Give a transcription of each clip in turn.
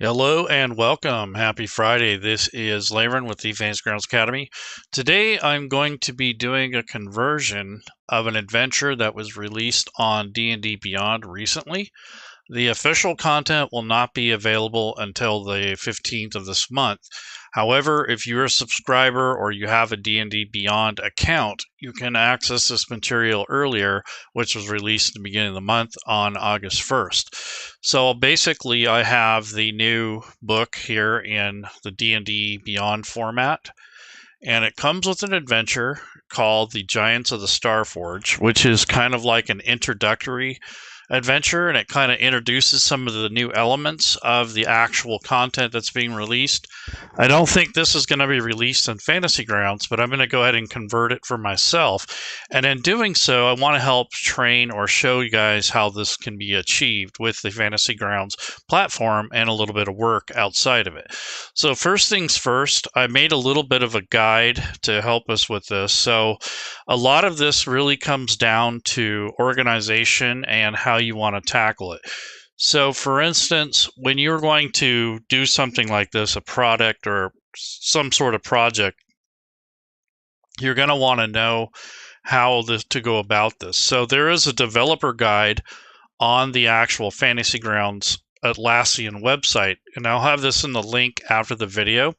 Hello and welcome. Happy Friday. This is Laverne with the Fantasy Grounds Academy. Today I'm going to be doing a conversion of an adventure that was released on D&D Beyond recently. The official content will not be available until the 15th of this month. However, if you're a subscriber or you have a D&D Beyond account, you can access this material earlier, which was released at the beginning of the month on August 1st. So basically, I have the new book here in the D&D Beyond format, and it comes with an adventure called The Giants of the Starforge, which is kind of like an introductory adventure, and it kind of introduces some of the new elements of the actual content that's being released. I don't think this is going to be released in Fantasy Grounds, but I'm going to go ahead and convert it for myself. And in doing so, I want to help train or show you guys how this can be achieved with the Fantasy Grounds platform and a little bit of work outside of it. So first things first, I made a little bit of a guide to help us with this. So a lot of this really comes down to organization and how you want to tackle it. So for instance, when you're going to do something like this, a product or some sort of project, you're going to want to know how to go about this. So there is a developer guide on the actual Fantasy Grounds Atlassian website, and I'll have this in the link after the video,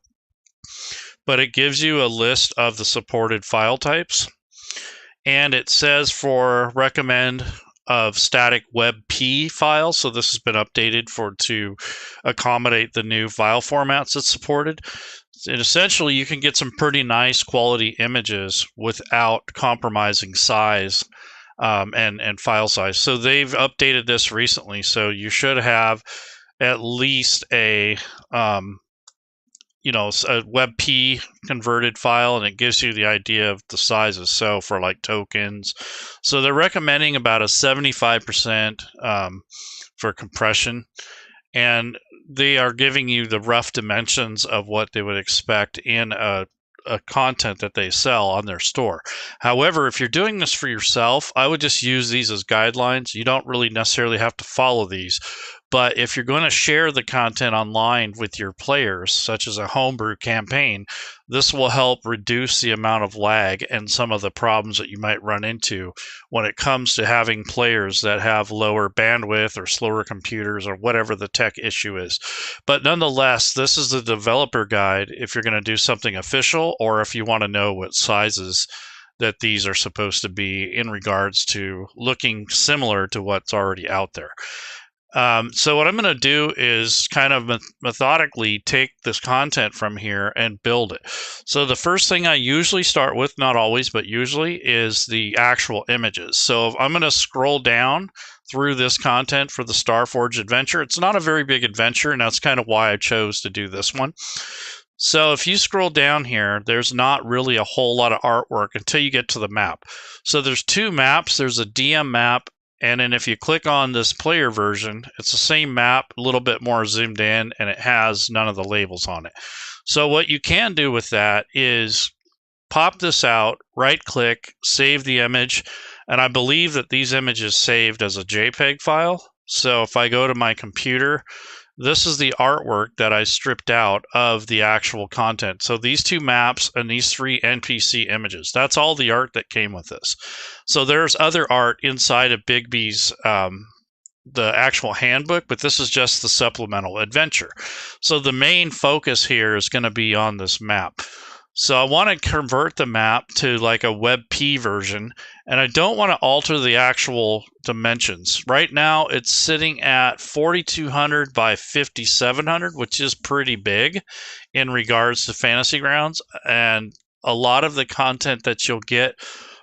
but it gives you a list of the supported file types, and it says for recommend of static WebP files. So this has been updated to accommodate the new file formats it's supported. And essentially, you can get some pretty nice quality images without compromising size and file size. So they've updated this recently. So you should have at least a WebP converted file, and it gives you the idea of the sizes. So for like tokens, so they're recommending about a 75% for compression, and they are giving you the rough dimensions of what they would expect in a content that they sell on their store. However, if you're doing this for yourself, I would just use these as guidelines. You don't really necessarily have to follow these. But if you're going to share the content online with your players, such as a homebrew campaign, this will help reduce the amount of lag and some of the problems that you might run into when it comes to having players that have lower bandwidth or slower computers or whatever the tech issue is. But nonetheless, this is the developer guide if you're going to do something official or if you want to know what sizes that these are supposed to be in regards to looking similar to what's already out there. So what I'm going to do is kind of methodically take this content from here and build it. So the first thing I usually start with, not always, but usually, is the actual images. So I'm going to scroll down through this content for the Starforge adventure. It's not a very big adventure, and that's kind of why I chose to do this one. So if you scroll down here, there's not really a whole lot of artwork until you get to the map. So there's two maps. There's a DM map, and then if you click on this player version, it's the same map, a little bit more zoomed in, and it has none of the labels on it. So what you can do with that is pop this out, right-click, save the image, and I believe that these images saved as a JPEG file. So if I go to my computer, this is the artwork that I stripped out of the actual content. So these two maps and these three NPC images, that's all the art that came with this. So there's other art inside of Bigby's, the actual handbook, but this is just the supplemental adventure. So the main focus here is going to be on this map. So I want to convert the map to like a WebP version, and I don't want to alter the actual dimensions. Right now it's sitting at 4200 by 5700, which is pretty big in regards to Fantasy Grounds, and a lot of the content that you'll get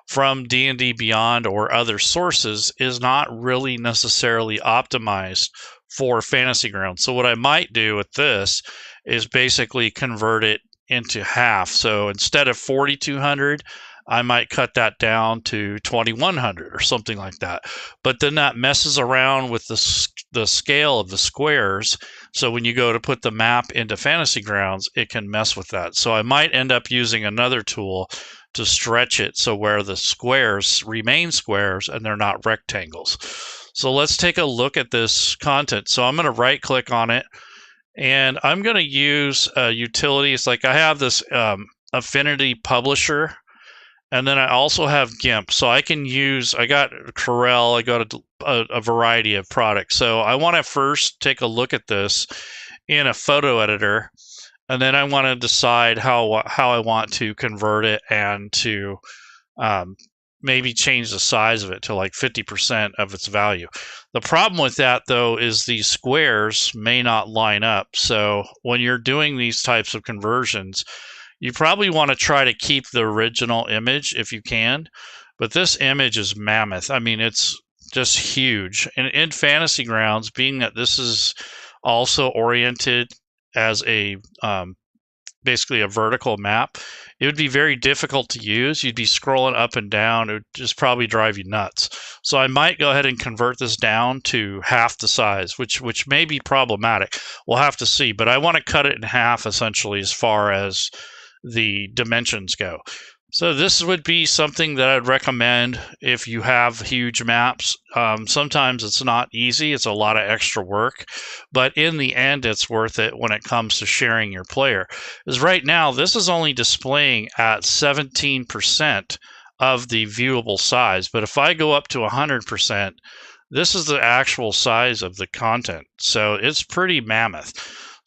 from D&D Beyond or other sources is not really necessarily optimized for Fantasy Grounds. So what I might do with this is basically convert it into half. So instead of 4200, I might cut that down to 2100 or something like that. But then that messes around with the scale of the squares. So when you go to put the map into Fantasy Grounds, it can mess with that. So I might end up using another tool to stretch it so where the squares remain squares and they're not rectangles. So let's take a look at this content. So I'm going to right click on it, And I'm going to use utilities. Like I have this Affinity Publisher, and then I also have GIMP. So I can use, I got Corel, I got a variety of products. So I want to first take a look at this in a photo editor, and then I want to decide how I want to convert it and to maybe change the size of it to like 50% of its value. The problem with that, though, is these squares may not line up. So when you're doing these types of conversions, you probably want to try to keep the original image if you can. But this image is mammoth. I mean, it's just huge. And in Fantasy Grounds, being that this is also oriented as a basically a vertical map, it would be very difficult to use. You'd be scrolling up and down. It would just probably drive you nuts. So I might go ahead and convert this down to half the size, which may be problematic. We'll have to see. But I want to cut it in half essentially as far as the dimensions go. So this would be something that I'd recommend if you have huge maps. Sometimes it's not easy. It's a lot of extra work, but in the end, it's worth it when it comes to sharing your player. Because right now, this is only displaying at 17% of the viewable size. But if I go up to 100%, this is the actual size of the content. So it's pretty mammoth.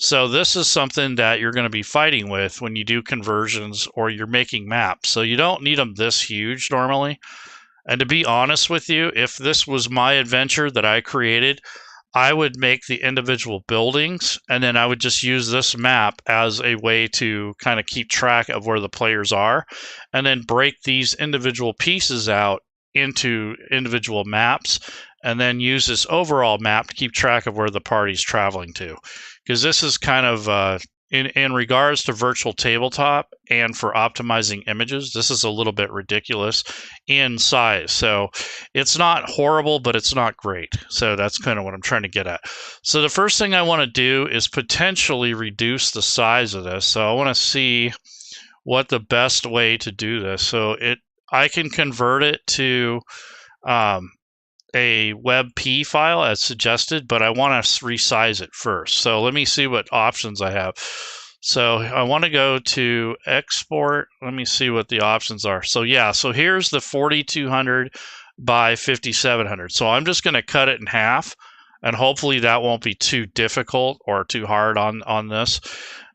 So this is something that you're going to be fighting with when you do conversions or you're making maps. So you don't need them this huge normally. And to be honest with you, if this was my adventure that I created, I would make the individual buildings, and then I would just use this map as a way to kind of keep track of where the players are, and then break these individual pieces out into individual maps, and then use this overall map to keep track of where the party's traveling to. Because this is kind of, in regards to virtual tabletop and for optimizing images, this is a little bit ridiculous in size. So it's not horrible, but it's not great. So that's kind of what I'm trying to get at. So the first thing I want to do is potentially reduce the size of this. So I want to see what the best way to do this. So I can convert it to a WebP file as suggested, but I want to resize it first. So let me see what options I have. So I want to go to export. Let me see what the options are. So yeah, so here's the 4200 by 5700. So I'm just going to cut it in half, and hopefully that won't be too difficult or too hard on this.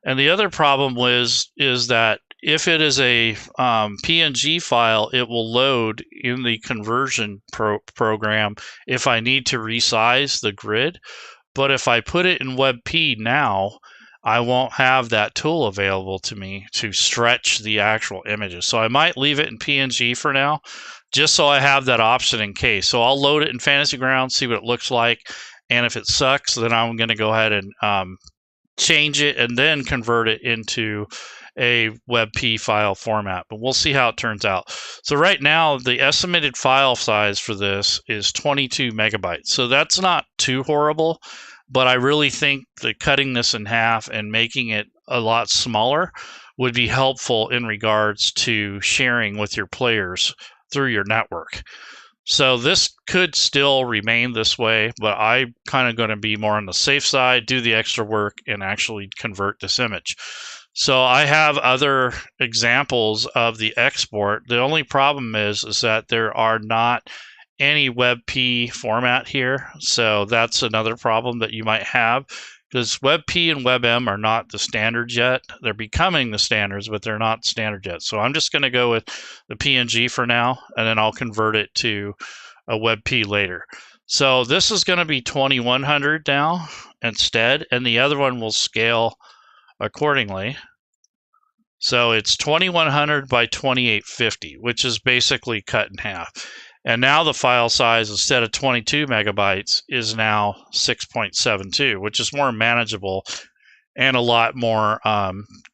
And the other problem is that if it is a PNG file, it will load in the conversion program if I need to resize the grid. But if I put it in WebP now, I won't have that tool available to me to stretch the actual images. So I might leave it in PNG for now, just so I have that option in case. So I'll load it in Fantasy Grounds, see what it looks like. And if it sucks, then I'm going to go ahead and change it and then convert it into a WebP file format, but we'll see how it turns out. So right now, the estimated file size for this is 22 megabytes. So that's not too horrible, but I really think that cutting this in half and making it a lot smaller would be helpful in regards to sharing with your players through your network. So this could still remain this way, but I'm kind of going to be more on the safe side, do the extra work, and actually convert this image. So I have other examples of the export. The only problem is that there are not any WebP format here. So that's another problem that you might have, because WebP and WebM are not the standards yet. They're becoming the standards, but they're not standard yet. So I'm just going to go with the PNG for now, and then I'll convert it to a WebP later. So this is going to be 2100 now instead, and the other one will scale accordingly. So it's 2100 by 2850, which is basically cut in half. And now the file size, instead of 22 megabytes, is now 6.72, which is more manageable and a lot more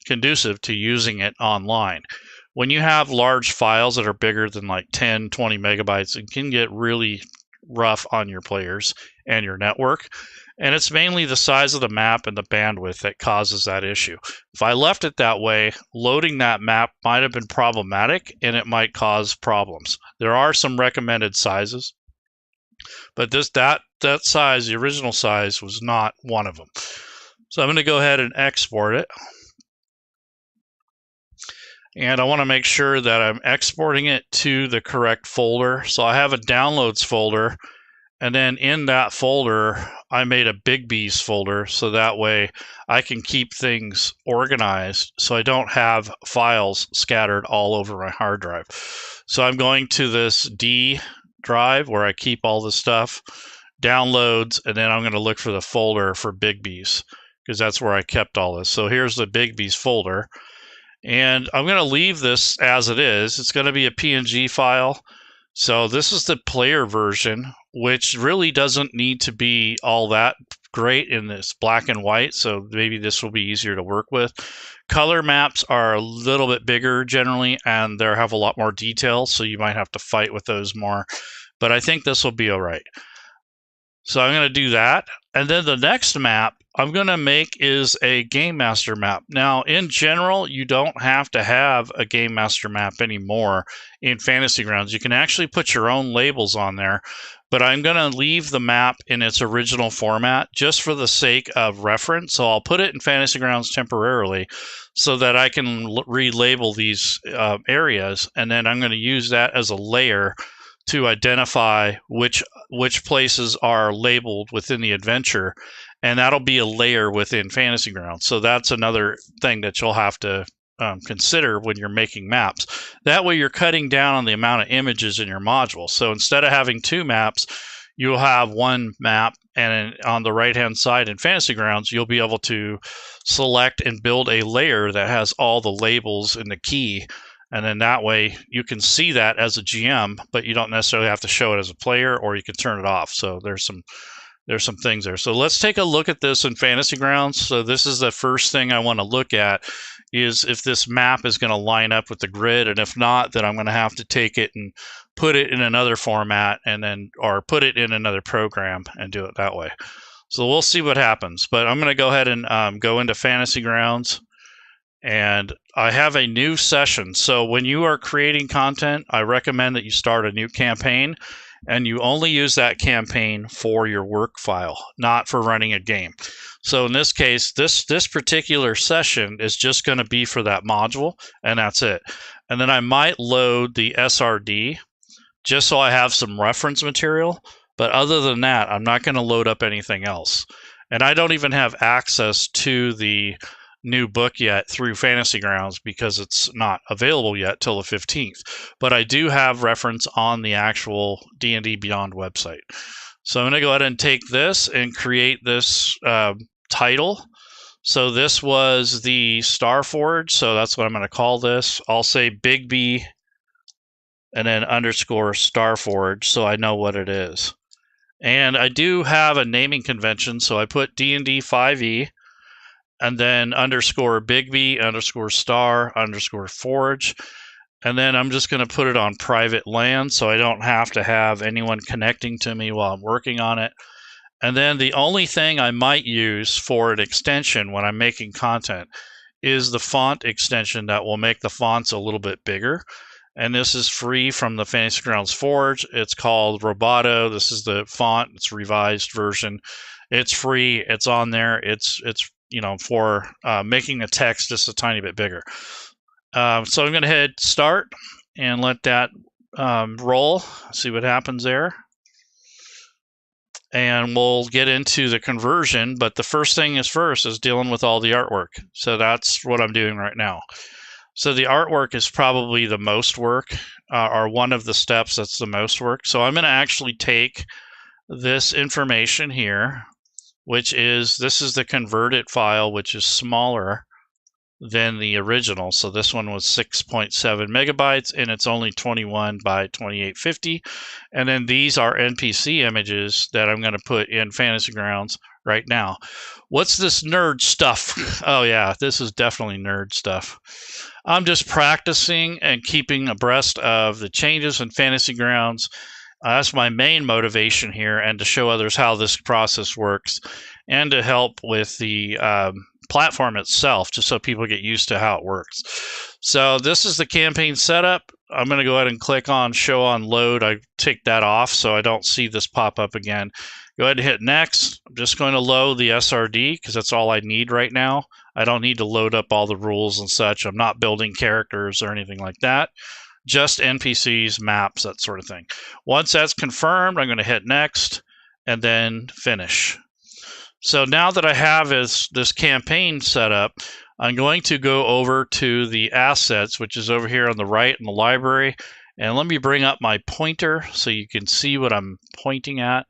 conducive to using it online. When you have large files that are bigger than like 10, 20 megabytes, it can get really rough on your players and your network. And it's mainly the size of the map and the bandwidth that causes that issue. If I left it that way, loading that map might have been problematic and it might cause problems. There are some recommended sizes, but that size, the original size, was not one of them. So I'm going to go ahead and export it. And I want to make sure that I'm exporting it to the correct folder. So I have a downloads folder, and then in that folder, I made a Bigby's folder, so that way I can keep things organized so I don't have files scattered all over my hard drive. So I'm going to this D drive where I keep all the stuff, downloads, and then I'm going to look for the folder for Bigby's, because that's where I kept all this. So here's the Bigby's folder. And I'm going to leave this as it is. It's going to be a PNG file. So this is the player version, which really doesn't need to be all that great in this black and white. So maybe this will be easier to work with. Color maps are a little bit bigger generally, and they have a lot more detail. So you might have to fight with those more. But I think this will be all right. So I'm going to do that. And then the next map I'm going to make is a Game Master map. Now, in general, you don't have to have a Game Master map anymore in Fantasy Grounds. You can actually put your own labels on there, but I'm going to leave the map in its original format just for the sake of reference. So I'll put it in Fantasy Grounds temporarily so that I can relabel these areas, and then I'm going to use that as a layer to identify which places are labeled within the adventure, and that'll be a layer within Fantasy Grounds. So that's another thing that you'll have to consider when you're making maps. That way you're cutting down on the amount of images in your module. So instead of having 2 maps, you'll have 1 map, and on the right hand side in Fantasy Grounds you'll be able to select and build a layer that has all the labels in the key. And then that way you can see that as a GM, but you don't necessarily have to show it as a player, or you can turn it off. So there's some things there. So let's take a look at this in Fantasy Grounds. So this is the first thing I want to look at, is if this map is going to line up with the grid, and if not, then I'm going to have to take it and put it in another format, and then or put it in another program and do it that way. So we'll see what happens. But I'm going to go ahead and go into Fantasy Grounds. And I have a new session. So when you are creating content, I recommend that you start a new campaign, and you only use that campaign for your work file, not for running a game. So in this case, this particular session is just going to be for that module, and that's it. And then I might load the SRD just so I have some reference material. But other than that, I'm not going to load up anything else. And I don't even have access to the new book yet through Fantasy Grounds because it's not available yet till the 15th. But I do have reference on the actual D&D Beyond website. So I'm going to go ahead and take this and create this title. So this was the Starforge, so that's what I'm going to call this. I'll say Bigby and then underscore Starforge so I know what it is. And I do have a naming convention, so I put DnD5e and then underscore Bigby underscore star underscore forge. And then I'm just going to put it on private land so I don't have to have anyone connecting to me while I'm working on it. And then the only thing I might use for an extension when I'm making content is the font extension that will make the fonts a little bit bigger. And this is free from the Fantasy Grounds Forge. It's called Roboto. This is the font. It's a revised version. It's free. It's on there. It's for making the text just a tiny bit bigger. So I'm going to hit start and let that roll. See what happens there. And we'll get into the conversion. But the first thing is dealing with all the artwork. So that's what I'm doing right now. So the artwork is probably the most work, or one of the steps that's the most work. So I'm going to actually take this information here, this is the converted file, which is smaller than the original. So this one was 6.7 megabytes, and it's only 21 by 2850. And then these are NPC images that I'm going to put in Fantasy Grounds right now. What's this nerd stuff? Oh yeah, this is definitely nerd stuff. I'm just practicing and keeping abreast of the changes in Fantasy Grounds. That's my main motivation here, and to show others how this process works, and to help with the platform itself, just so people get used to how it works. So this is the campaign setup. I'm going to go ahead and click on show on load. I take that off so I don't see this pop up again. Go ahead and hit next. I'm just going to load the SRD because that's all I need right now. I don't need to load up all the rules and such. I'm not building characters or anything like that. Just NPCs, maps, that sort of thing. Once that's confirmed, I'm going to hit next and then finish. So now that I have this campaign set up, I'm going to go over to the assets, which is over here on the right in the library. And let me bring up my pointer so you can see what I'm pointing at,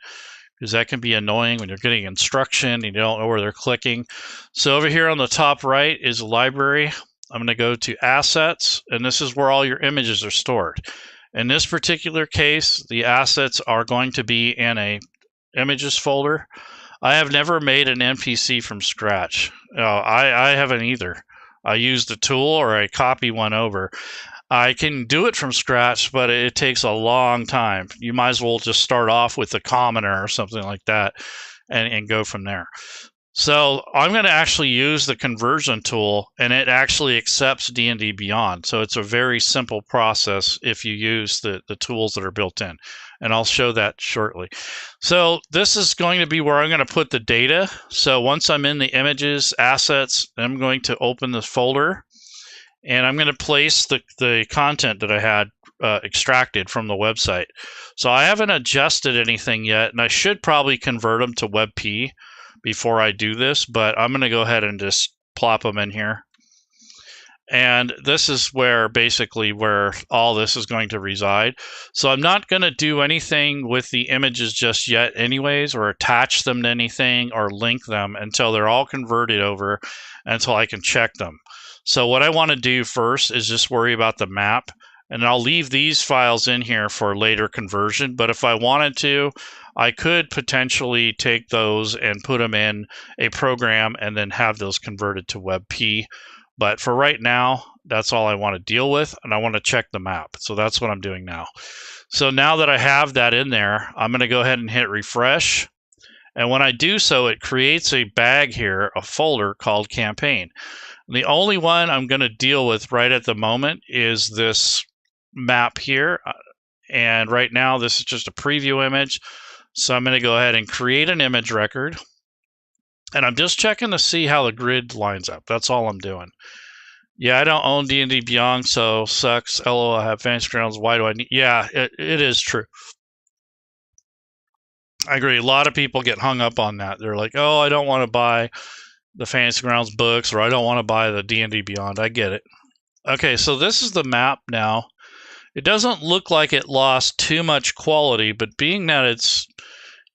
because that can be annoying when you're getting instruction and you don't know where they're clicking. So over here on the top right is the library. I'm going to go to assets, and this is where all your images are stored. In this particular case, the assets are going to be in a images folder. I have never made an NPC from scratch. I haven't either. I use the tool or I copy one over. I can do it from scratch, but it takes a long time. You might as well just start off with a commoner or something like that and go from there. So I'm going to actually use the conversion tool, and it actually accepts D&D Beyond. So it's a very simple process if you use the tools that are built in. And I'll show that shortly. So this is going to be where I'm going to put the data. So once I'm in the images, assets, I'm going to open this folder. And I'm going to place the content that I had extracted from the website. So I haven't adjusted anything yet, and I should probably convert them to WebP before I do this, but I'm going to go ahead and just plop them in here. And this is where basically where all this is going to reside. So I'm not going to do anything with the images just yet anyways, or attach them to anything or link them until they're all converted over, until I can check them. So what I want to do first is just worry about the map, and I'll leave these files in here for later conversion. But if I wanted to, I could potentially take those and put them in a program and then have those converted to WebP. But for right now, that's all I want to deal with, and I want to check the map. So that's what I'm doing now. So now that I have that in there, I'm going to go ahead and hit refresh. And when I do so, it creates a bag here, a folder called campaign. The only one I'm going to deal with right at the moment is this map here. And right now, this is just a preview image. So I'm going to go ahead and create an image record. And I'm just checking to see how the grid lines up. That's all I'm doing. Yeah, I don't own D&D Beyond, so sucks. LOL, I have Fantasy Grounds. Why do I need? Yeah, it is true. I agree. A lot of people get hung up on that. They're like, oh, I don't want to buy the Fantasy Grounds books, or I don't want to buy the D&D Beyond. I get it. Okay, so this is the map now. It doesn't look like it lost too much quality, but being that it's,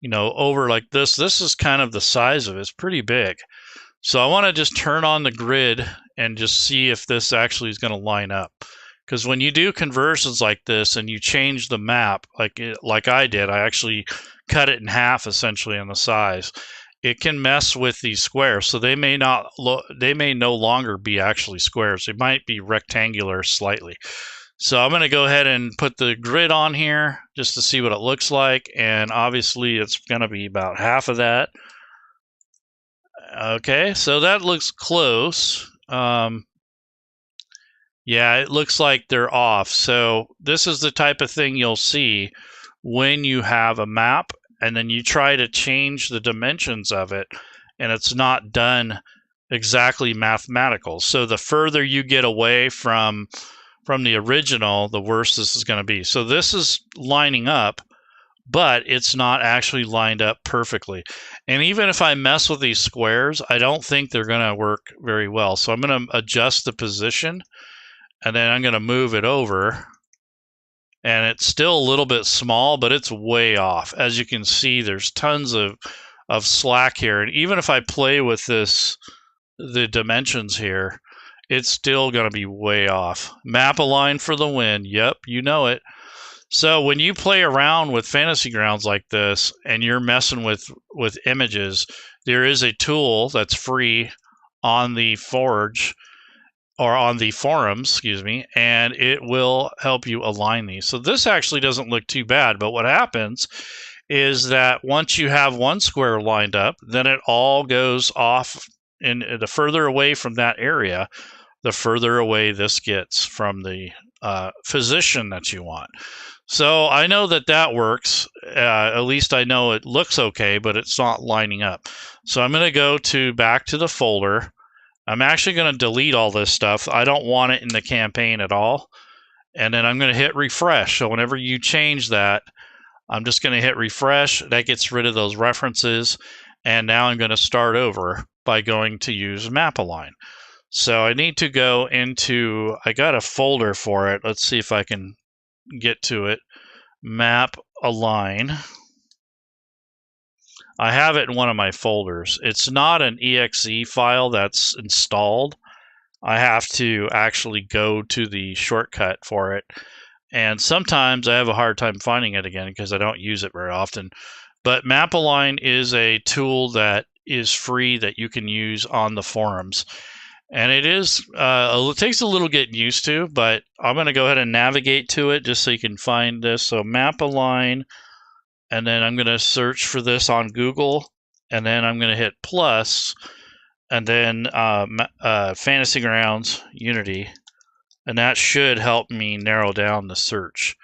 you know, over like this is kind of the size of it. It's pretty big. So I want to just turn on the grid and just see if this actually is going to line up. Because when you do conversions like this and you change the map, like I did, I actually cut it in half essentially on the size. It can mess with these squares, so they may no longer be actually squares. They might be rectangular slightly. So I'm going to go ahead and put the grid on here just to see what it looks like, and obviously it's going to be about half of that. Okay, so that looks close. Yeah, it looks like they're off. So this is the type of thing you'll see when you have a map and then you try to change the dimensions of it, and it's not done exactly mathematical. So the further you get away from the original, the worse this is going to be. So this is lining up, but it's not actually lined up perfectly. And even if I mess with these squares, I don't think they're going to work very well. So I'm going to adjust the position, and then I'm going to move it over. And it's still a little bit small, but it's way off. As you can see, there's tons of slack here. And even if I play with the dimensions here, it's still going to be way off. Map align for the win. Yep, you know it. So when you play around with Fantasy Grounds like this and you're messing with images, there is a tool that's free on the Forge, or on the forums, excuse me, and it will help you align these. So this actually doesn't look too bad, but what happens is that once you have one square lined up, then it all goes off, and the further away from that area, the further away this gets from the position that you want. So I know that that works. At least I know it looks okay, but it's not lining up. So I'm going to go back to the folder. I'm actually going to delete all this stuff. I don't want it in the campaign at all. And then I'm going to hit refresh. So whenever you change that, I'm just going to hit refresh. That gets rid of those references. And now I'm going to start over by going to use map align. So I need to go into, I got a folder for it. Let's see if I can get to it. Map align. I have it in one of my folders. It's not an exe file that's installed. I have to actually go to the shortcut for it. And sometimes I have a hard time finding it again because I don't use it very often. But Map Align is a tool that is free that you can use on the forums. And it is, it takes a little getting used to, but I'm going to go ahead and navigate to it just so you can find this. So Map Align, and then I'm going to search for this on Google, and then I'm going to hit plus, and then Fantasy Grounds Unity. And that should help me narrow down the search.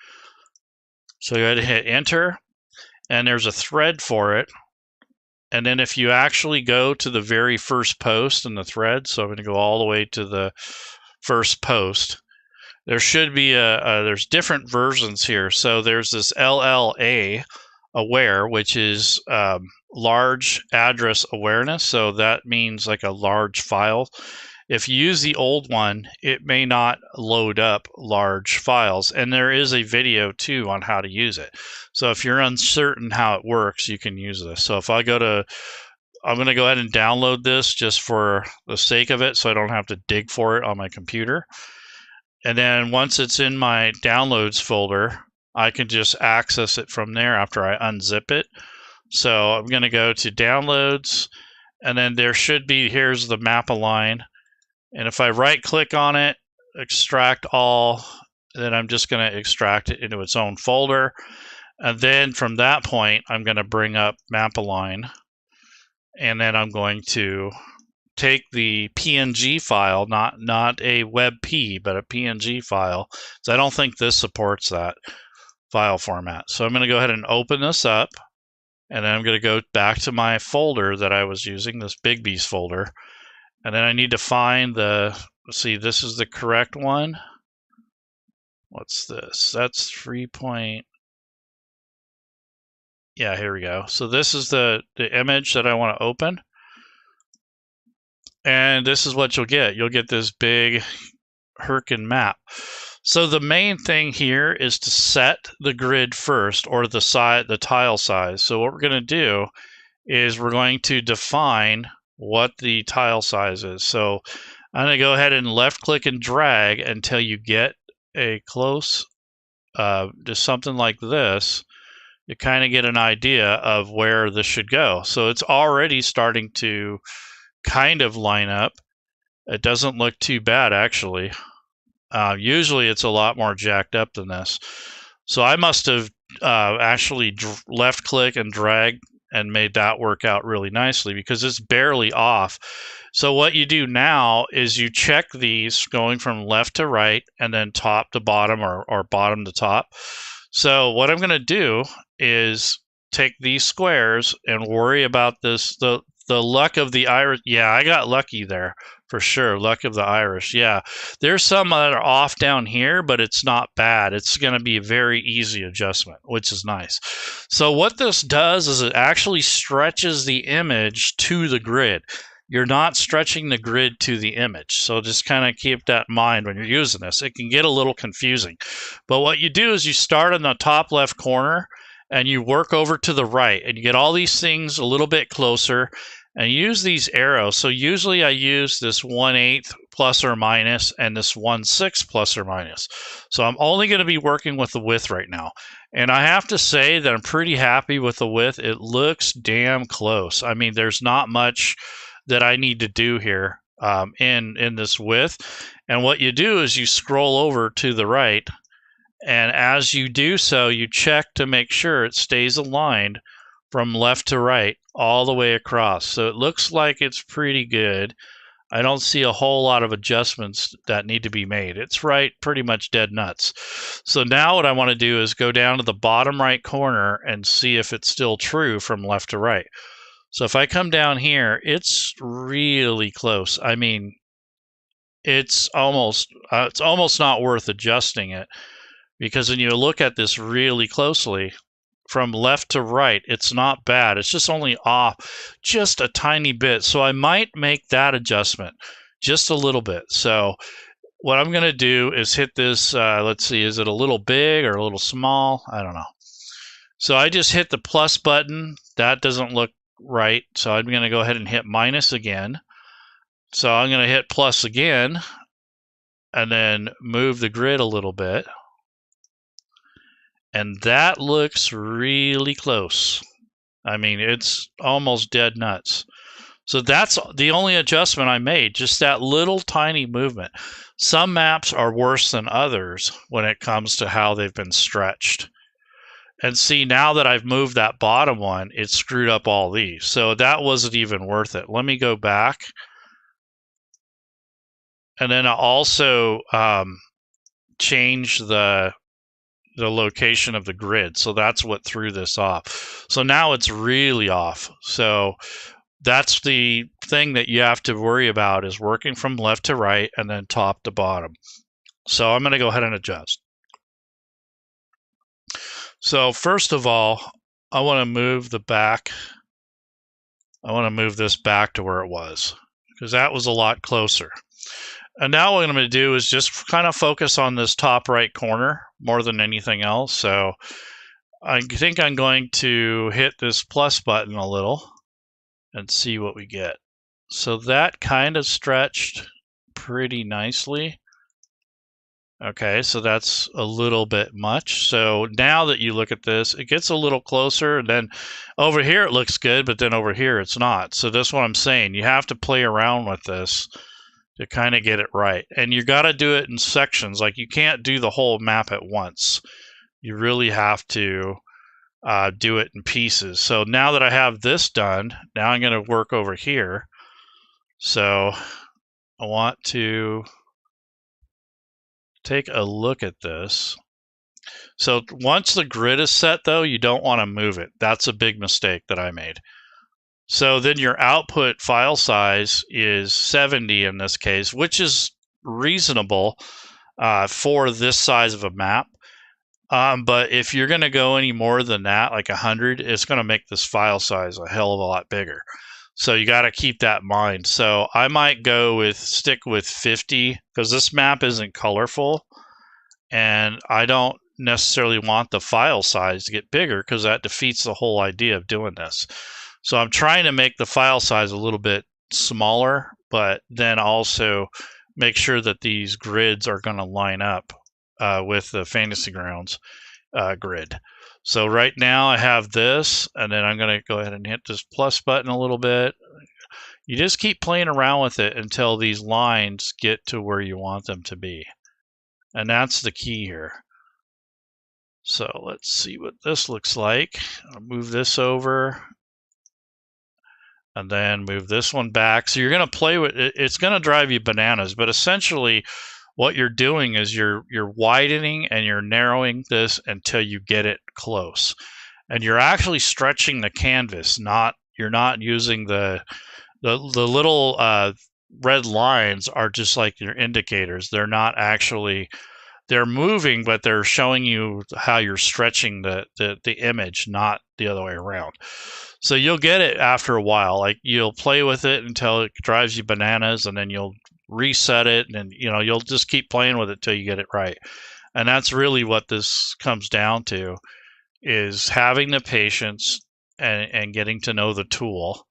So you got to hit enter, and there's a thread for it. And then if you actually go to the very first post in the thread, so I'm going to go all the way to the first post, there should be there's different versions here. So there's this LLA aware, which is large address awareness. So that means like a large file. If you use the old one, it may not load up large files. And there is a video too on how to use it. So if you're uncertain how it works, you can use this. So if I go to, I'm going to go ahead and download this just for the sake of it so I don't have to dig for it on my computer. And then once it's in my downloads folder, I can just access it from there after I unzip it. So I'm going to go to downloads, and then there should be, here's the map align. And if I right click on it, extract all, then I'm just going to extract it into its own folder. And then from that point, I'm going to bring up map align. And then I'm going to take the PNG file, not a WebP, but a PNG file. So I don't think this supports that file format. So I'm going to go ahead and open this up. And then I'm going to go back to my folder that I was using, this Bigby's folder. And then I need to find the, let's see, this is the correct one. What's this? That's 3. Yeah, here we go. So this is the image that I want to open. And this is what you'll get. You'll get this big Herkin map. So the main thing here is to set the grid first, or the tile size. So what we're going to do is we're going to define what the tile size is. So I'm going to go ahead and left click and drag until you get a close, just something like this. You kind of get an idea of where this should go. So it's already starting to kind of line up. It doesn't look too bad, actually. Usually it's a lot more jacked up than this. So I must have actually left click and drag and made that work out really nicely because it's barely off. So what you do now is you check these going from left to right and then top to bottom, or bottom to top. So what I'm going to do is take these squares and worry about this, the luck of the Irish. Yeah, I got lucky there for sure. Luck of the Irish. Yeah, there's some that are off down here, but it's not bad. It's going to be a very easy adjustment, which is nice. So what this does is it actually stretches the image to the grid. You're not stretching the grid to the image. So just kind of keep that in mind when you're using this. It can get a little confusing. But what you do is you start in the top left corner and you work over to the right, and you get all these things a little bit closer and use these arrows. So usually I use this 1/8 plus or minus and this 1/6 plus or minus. So I'm only going to be working with the width right now. And I have to say that I'm pretty happy with the width. It looks damn close. I mean, there's not much that I need to do here in this width. And what you do is you scroll over to the right, and as you do so, you check to make sure it stays aligned from left to right all the way across. So it looks like it's pretty good. I don't see a whole lot of adjustments that need to be made. It's right pretty much dead nuts. So now what I want to do is go down to the bottom right corner and see if it's still true from left to right. So if I come down here, it's really close. I mean, it's almost not worth adjusting it, because when you look at this really closely, from left to right, it's not bad. It's just only off just a tiny bit. So I might make that adjustment just a little bit. So what I'm going to do is hit this, let's see, is it a little big or a little small? I don't know. So I just hit the plus button. That doesn't look right. So I'm going to go ahead and hit minus again. So I'm going to hit plus again and then move the grid a little bit. And that looks really close. I mean, it's almost dead nuts. So that's the only adjustment I made, just that little tiny movement. Some maps are worse than others when it comes to how they've been stretched. And see, now that I've moved that bottom one, it screwed up all these. So that wasn't even worth it. Let me go back. And then I also change the location of the grid. So that's what threw this off. So now it's really off. So that's the thing that you have to worry about, is working from left to right and then top to bottom. So I'm going to go ahead and adjust. So first of all, I want to move the back. I want to move this back to where it was, because that was a lot closer. And now what I'm going to do is just kind of focus on this top right corner more than anything else. So I think I'm going to hit this plus button a little and see what we get. So that kind of stretched pretty nicely. Okay, so that's a little bit much. So now that you look at this, it gets a little closer, and then over here it looks good, but then over here it's not. So that's what I'm saying. You have to play around with this to kind of get it right. And you got to do it in sections. Like, you can't do the whole map at once. You really have to do it in pieces. So now that I have this done, now I'm going to work over here. So I want to take a look at this. So once the grid is set, though, you don't want to move it. That's a big mistake that I made. So then your output file size is 70 in this case, which is reasonable for this size of a map. But if you're going to go any more than that, like 100, it's going to make this file size a hell of a lot bigger. So you got to keep that in mind. So I might stick with 50, because this map isn't colorful, and I don't necessarily want the file size to get bigger, because that defeats the whole idea of doing this. So I'm trying to make the file size a little bit smaller, but then also make sure that these grids are going to line up with the Fantasy Grounds grid. So right now I have this, and then I'm going to go ahead and hit this plus button a little bit. You just keep playing around with it until these lines get to where you want them to be. And that's the key here. So let's see what this looks like. I'll move this over and then move this one back. So you're going to play with it. It's going to drive you bananas, but essentially what you're doing is you're widening and you're narrowing this until you get it close. And you're actually stretching the canvas, you're not using the little red lines are just like your indicators. They're not actually, they're moving, but they're showing you how you're stretching the image, not the other way around. So you'll get it after a while. Like, you'll play with it until it drives you bananas, and then you'll reset it, and you'll just keep playing with it till you get it right. And that's really what this comes down to, is having the patience and getting to know the tool.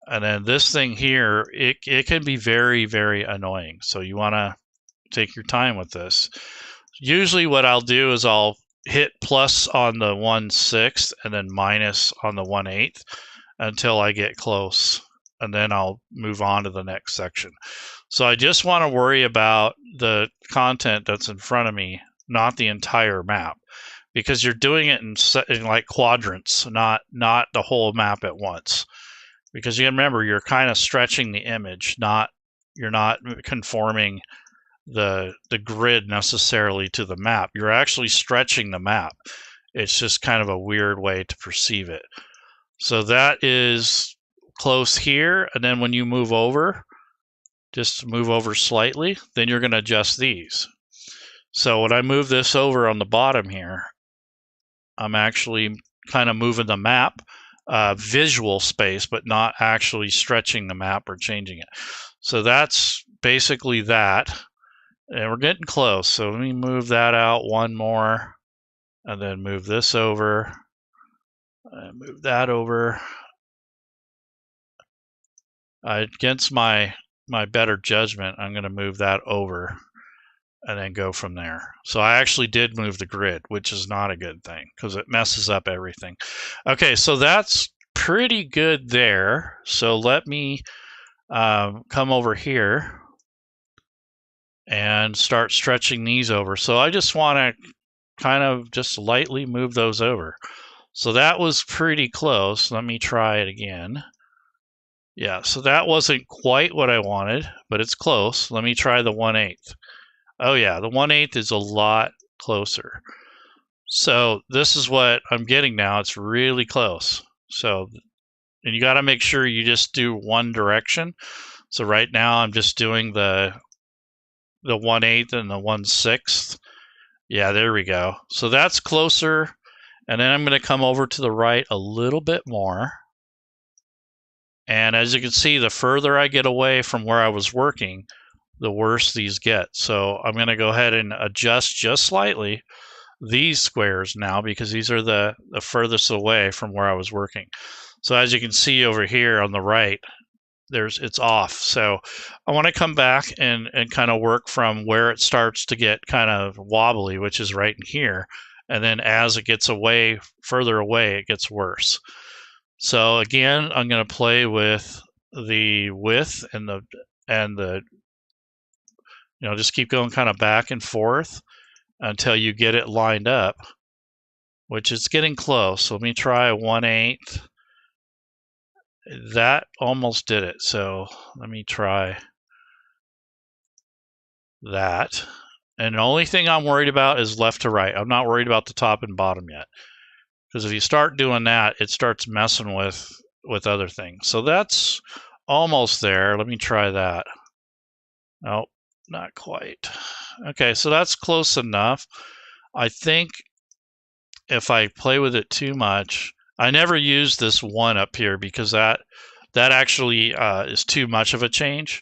And then this thing here, it can be very, very annoying. So you want to take your time with this. Usually what I'll do is I'll hit plus on the 1/6 and then minus on the 1/8 until I get close. And then I'll move on to the next section. So I just want to worry about the content that's in front of me, not the entire map, because you're doing it in like quadrants, not the whole map at once. Because you remember, you're kind of stretching the image, not You're not conforming the grid necessarily to the map. You're actually stretching the map. It's just kind of a weird way to perceive it. So that is close here, and then when you move over, just move over slightly, then you're going to adjust these. So when I move this over on the bottom here, I'm actually kind of moving the map visual space, but not actually stretching the map or changing it. So that's basically that. And we're getting close. So let me move that out one more, and then move this over, and move that over. Against my better judgment, I'm going to move that over and then go from there. So I actually did move the grid, which is not a good thing because it messes up everything. Okay, so that's pretty good there. So let me come over here and start stretching these over. So I just want to kind of just lightly move those over. So that was pretty close. Let me try it again. Yeah, so that wasn't quite what I wanted, but it's close. Let me try the 1/8. Oh yeah, the 1/8 is a lot closer. So this is what I'm getting now. It's really close. So, and you got to make sure you just do one direction. So right now I'm just doing the 1/8 and the 1/6. Yeah, there we go. So that's closer. And then I'm going to come over to the right a little bit more. And as you can see, the further I get away from where I was working, the worse these get. So I'm going to go ahead and adjust just slightly these squares now, because these are the furthest away from where I was working. So as you can see over here on the right, it's off. So I want to come back and kind of work from where it starts to get kind of wobbly, which is right in here. And then as it gets further away, it gets worse. So again, I'm going to play with the width and the just keep going kind of back and forth until you get it lined up, which is getting close. So let me try 1/8. That almost did it. So let me try that. And the only thing I'm worried about is left to right. I'm not worried about the top and bottom yet. Because if you start doing that, it starts messing with other things. So that's almost there. Let me try that. Nope, not quite. Okay, so that's close enough. I think if I play with it too much, I never use this 1 up here because that actually is too much of a change.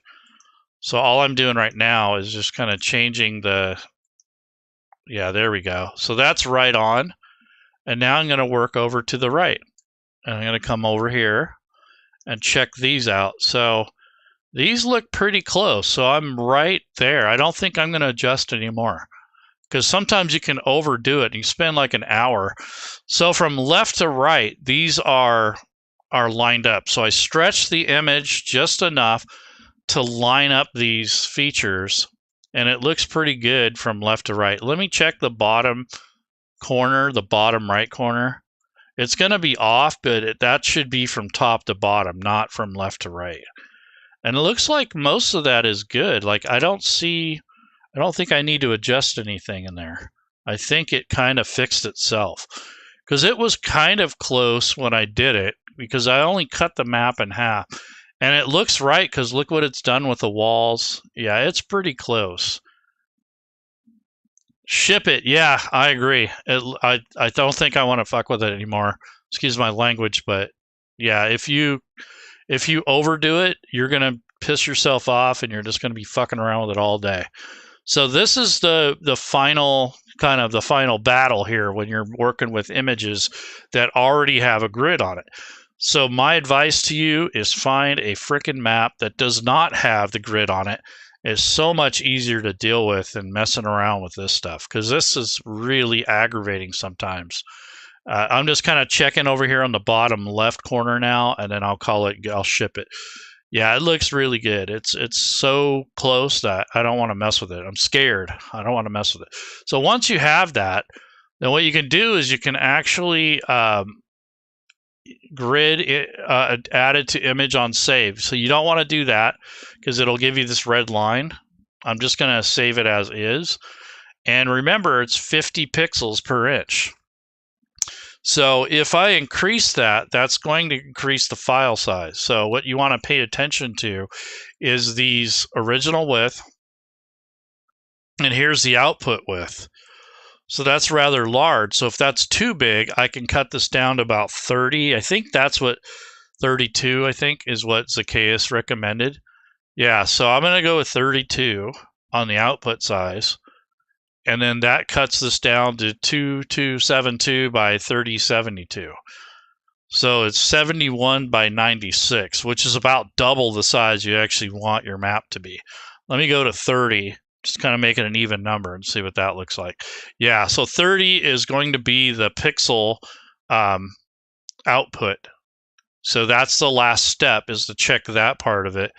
So all I'm doing right now is just kind of changing yeah, there we go. So that's right on. And now I'm going to work over to the right. And I'm going to come over here and check these out. So these look pretty close. So I'm right there. I don't think I'm going to adjust anymore, because sometimes you can overdo it and you spend like an hour. So from left to right, these are lined up. So I stretched the image just enough to line up these features, and it looks pretty good from left to right. Let me check the bottom corner, the bottom right corner. It's going to be off, but that should be from top to bottom, not from left to right. And it looks like most of that is good. Like I don't think I need to adjust anything in there. I think it kind of fixed itself, because it was kind of close when I did it, because I only cut the map in half. And it looks right, because look what it's done with the walls. Yeah, it's pretty close. Ship it. Yeah, I agree. I don't think I want to fuck with it anymore. Excuse my language, but yeah, if you overdo it, you're going to piss yourself off and you're just going to be fucking around with it all day. So this is the final kind of the final battle here when you're working with images that already have a grid on it. So my advice to you is find a frickin' map that does not have the grid on it. It's so much easier to deal with than messing around with this stuff, because this is really aggravating sometimes. I'm just kind of checking over here on the bottom left corner now, and then I'll ship it. Yeah, it looks really good. It's so close that I don't want to mess with it. I'm scared. I don't want to mess with it. So once you have that, then what you can do is you can actually grid added to image on save. So you don't want to do that because it'll give you this red line. I'm just going to save it as is. And remember, it's 50 pixels per inch. So if I increase that, that's going to increase the file size. So what you want to pay attention to is these original width, and here's the output width. So that's rather large. So if that's too big, I can cut this down to about 30. I think that's what 32, I think, is what Zacchaeus recommended. Yeah, so I'm going to go with 32 on the output size. And then that cuts this down to 2272 by 3072. So it's 71 by 96, which is about double the size you actually want your map to be. Let me go to 30, just kind of make it an even number and see what that looks like. Yeah, so 30 is going to be the pixel output. So that's the last step, is to check that part of it.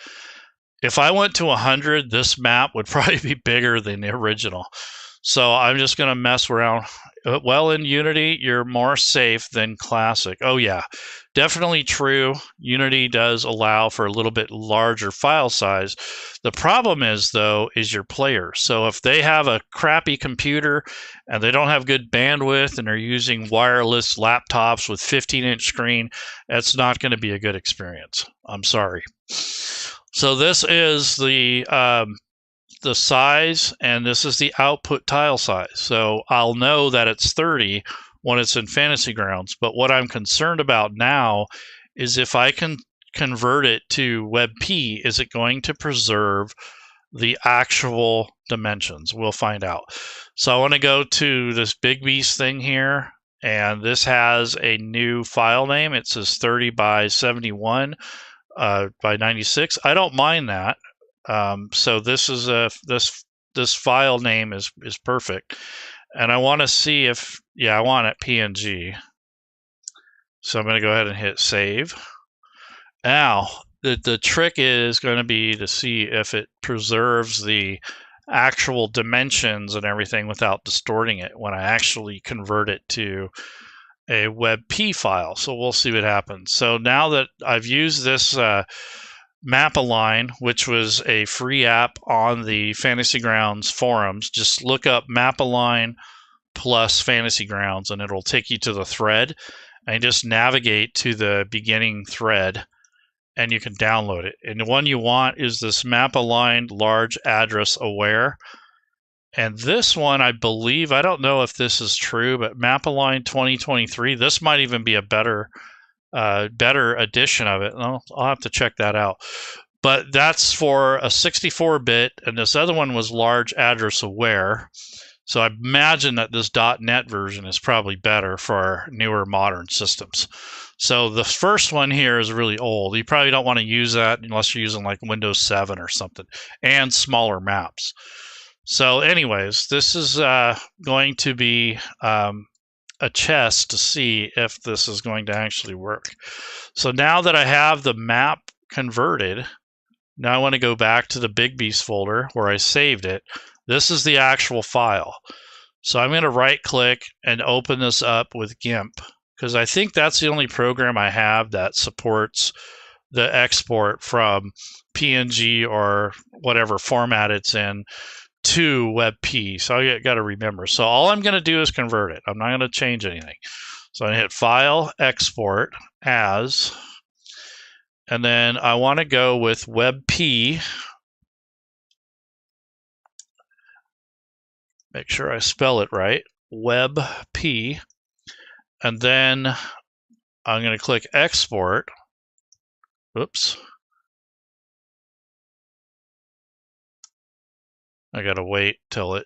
If I went to 100, this map would probably be bigger than the original. So I'm just going to mess around. Well, in Unity, you're more safe than Classic. Oh yeah, definitely true. Unity does allow for a little bit larger file size. The problem is, though, is your players. So if they have a crappy computer and they don't have good bandwidth and they're using wireless laptops with 15-inch screen, that's not going to be a good experience. I'm sorry. So this is the size, and this is the output tile size. So I'll know that it's 30 when it's in Fantasy Grounds, but what I'm concerned about now is if I can convert it to WebP, is it going to preserve the actual dimensions? We'll find out. So I want to go to this Bigby's thing here, and this has a new file name. It says 30 by 71 by 96. I don't mind that. So this is this file name is perfect, and I want to see if, yeah, I want it PNG. So I'm going to go ahead and hit save. Now the trick is going to be to see if it preserves the actual dimensions and everything without distorting it when I actually convert it to a WebP file. So we'll see what happens. So now that I've used this Map-Align, which was a free app on the Fantasy Grounds forums, just look up Map-Align plus Fantasy Grounds and it'll take you to the thread, and just navigate to the beginning thread and you can download it. And the one you want is this Map-Align Large Address Aware. And this one, I believe, I don't know if this is true, but Map-Align 2023, this might even be a better edition of it. I'll have to check that out. But that's for a 64-bit, and this other one was Large Address Aware. So I imagine that this .NET version is probably better for our newer modern systems. So the first one here is really old. You probably don't want to use that unless you're using like Windows 7 or something, and smaller maps. So anyways, this is going to be a test to see if this is going to actually work. So now that I have the map converted, now I want to go back to the Bigby's folder where I saved it. This is the actual file. So I'm going to right click and open this up with GIMP, because I think that's the only program I have that supports the export from PNG or whatever format it's in to WebP. So I got to remember. So all I'm going to do is convert it. I'm not going to change anything. So I hit File, Export As, and then I want to go with WebP. Make sure I spell it right. WebP. And then I'm going to click Export. Oops. I got to wait till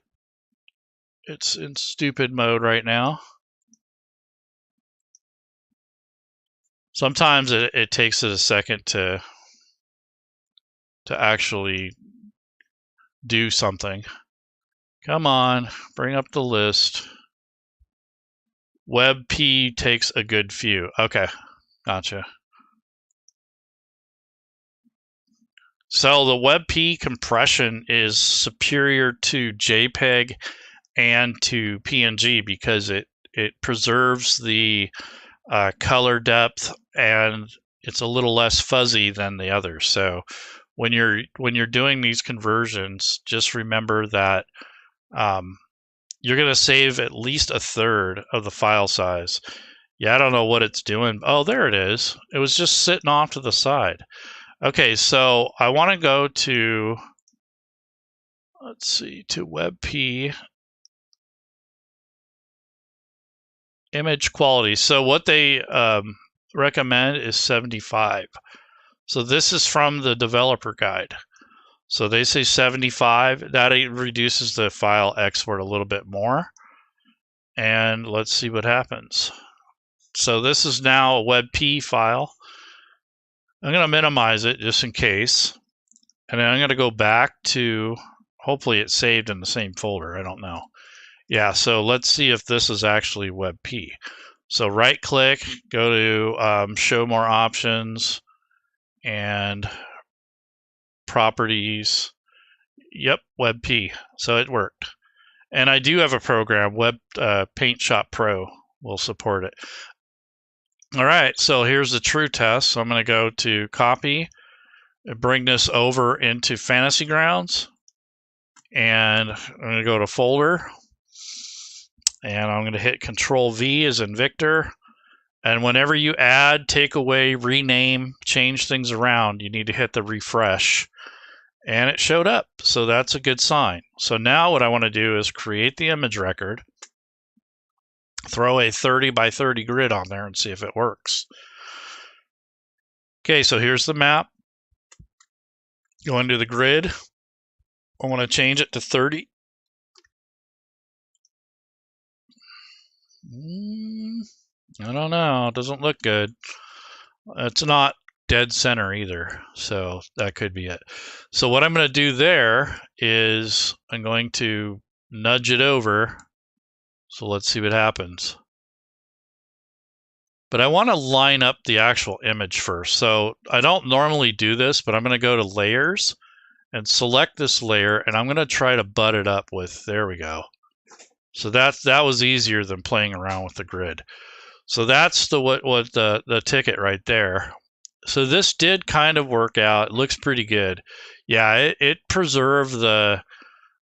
it's in stupid mode right now. Sometimes it takes it a second to actually do something. Come on, bring up the list. WebP takes a good few. Okay, gotcha. So the WebP compression is superior to JPEG and to PNG because it preserves the color depth, and it's a little less fuzzy than the others. So when you're doing these conversions, just remember that you're going to save at least a third of the file size. Yeah, I don't know what it's doing. Oh, there it is. It was just sitting off to the side. Okay, so I want to go to, let's see, to WebP image quality. So what they recommend is 75. So this is from the developer guide. So they say 75. That reduces the file export a little bit more. And let's see what happens. So this is now a WebP file. I'm going to minimize it just in case. And then I'm going to go back to, hopefully it's saved in the same folder. I don't know. Yeah, so let's see if this is actually WebP. So right click, go to show more options and properties. Yep, WebP. So it worked. And I do have a program, Paint Shop Pro will support it. All right, so here's the true test. So I'm going to go to copy, bring this over into Fantasy Grounds, and I'm going to go to folder, and I'm going to hit Control V as in Victor. And whenever you add, take away, rename, change things around, you need to hit the refresh. And it showed up, so that's a good sign. So now what I want to do is create the image record, throw a 30 by 30 grid on there and see if it works. Okay, so here's the map. Go into the grid. I want to change it to 30. I don't know, it doesn't look good. It's not dead center either, so that could be it. So what I'm going to do there is I'm going to nudge it over. So let's see what happens. But I want to line up the actual image first. So I don't normally do this, but I'm going to go to layers and select this layer, and I'm going to try to butt it up with, there we go. So that was easier than playing around with the grid. So that's the ticket right there. So this did kind of work out. It looks pretty good. Yeah, it preserved the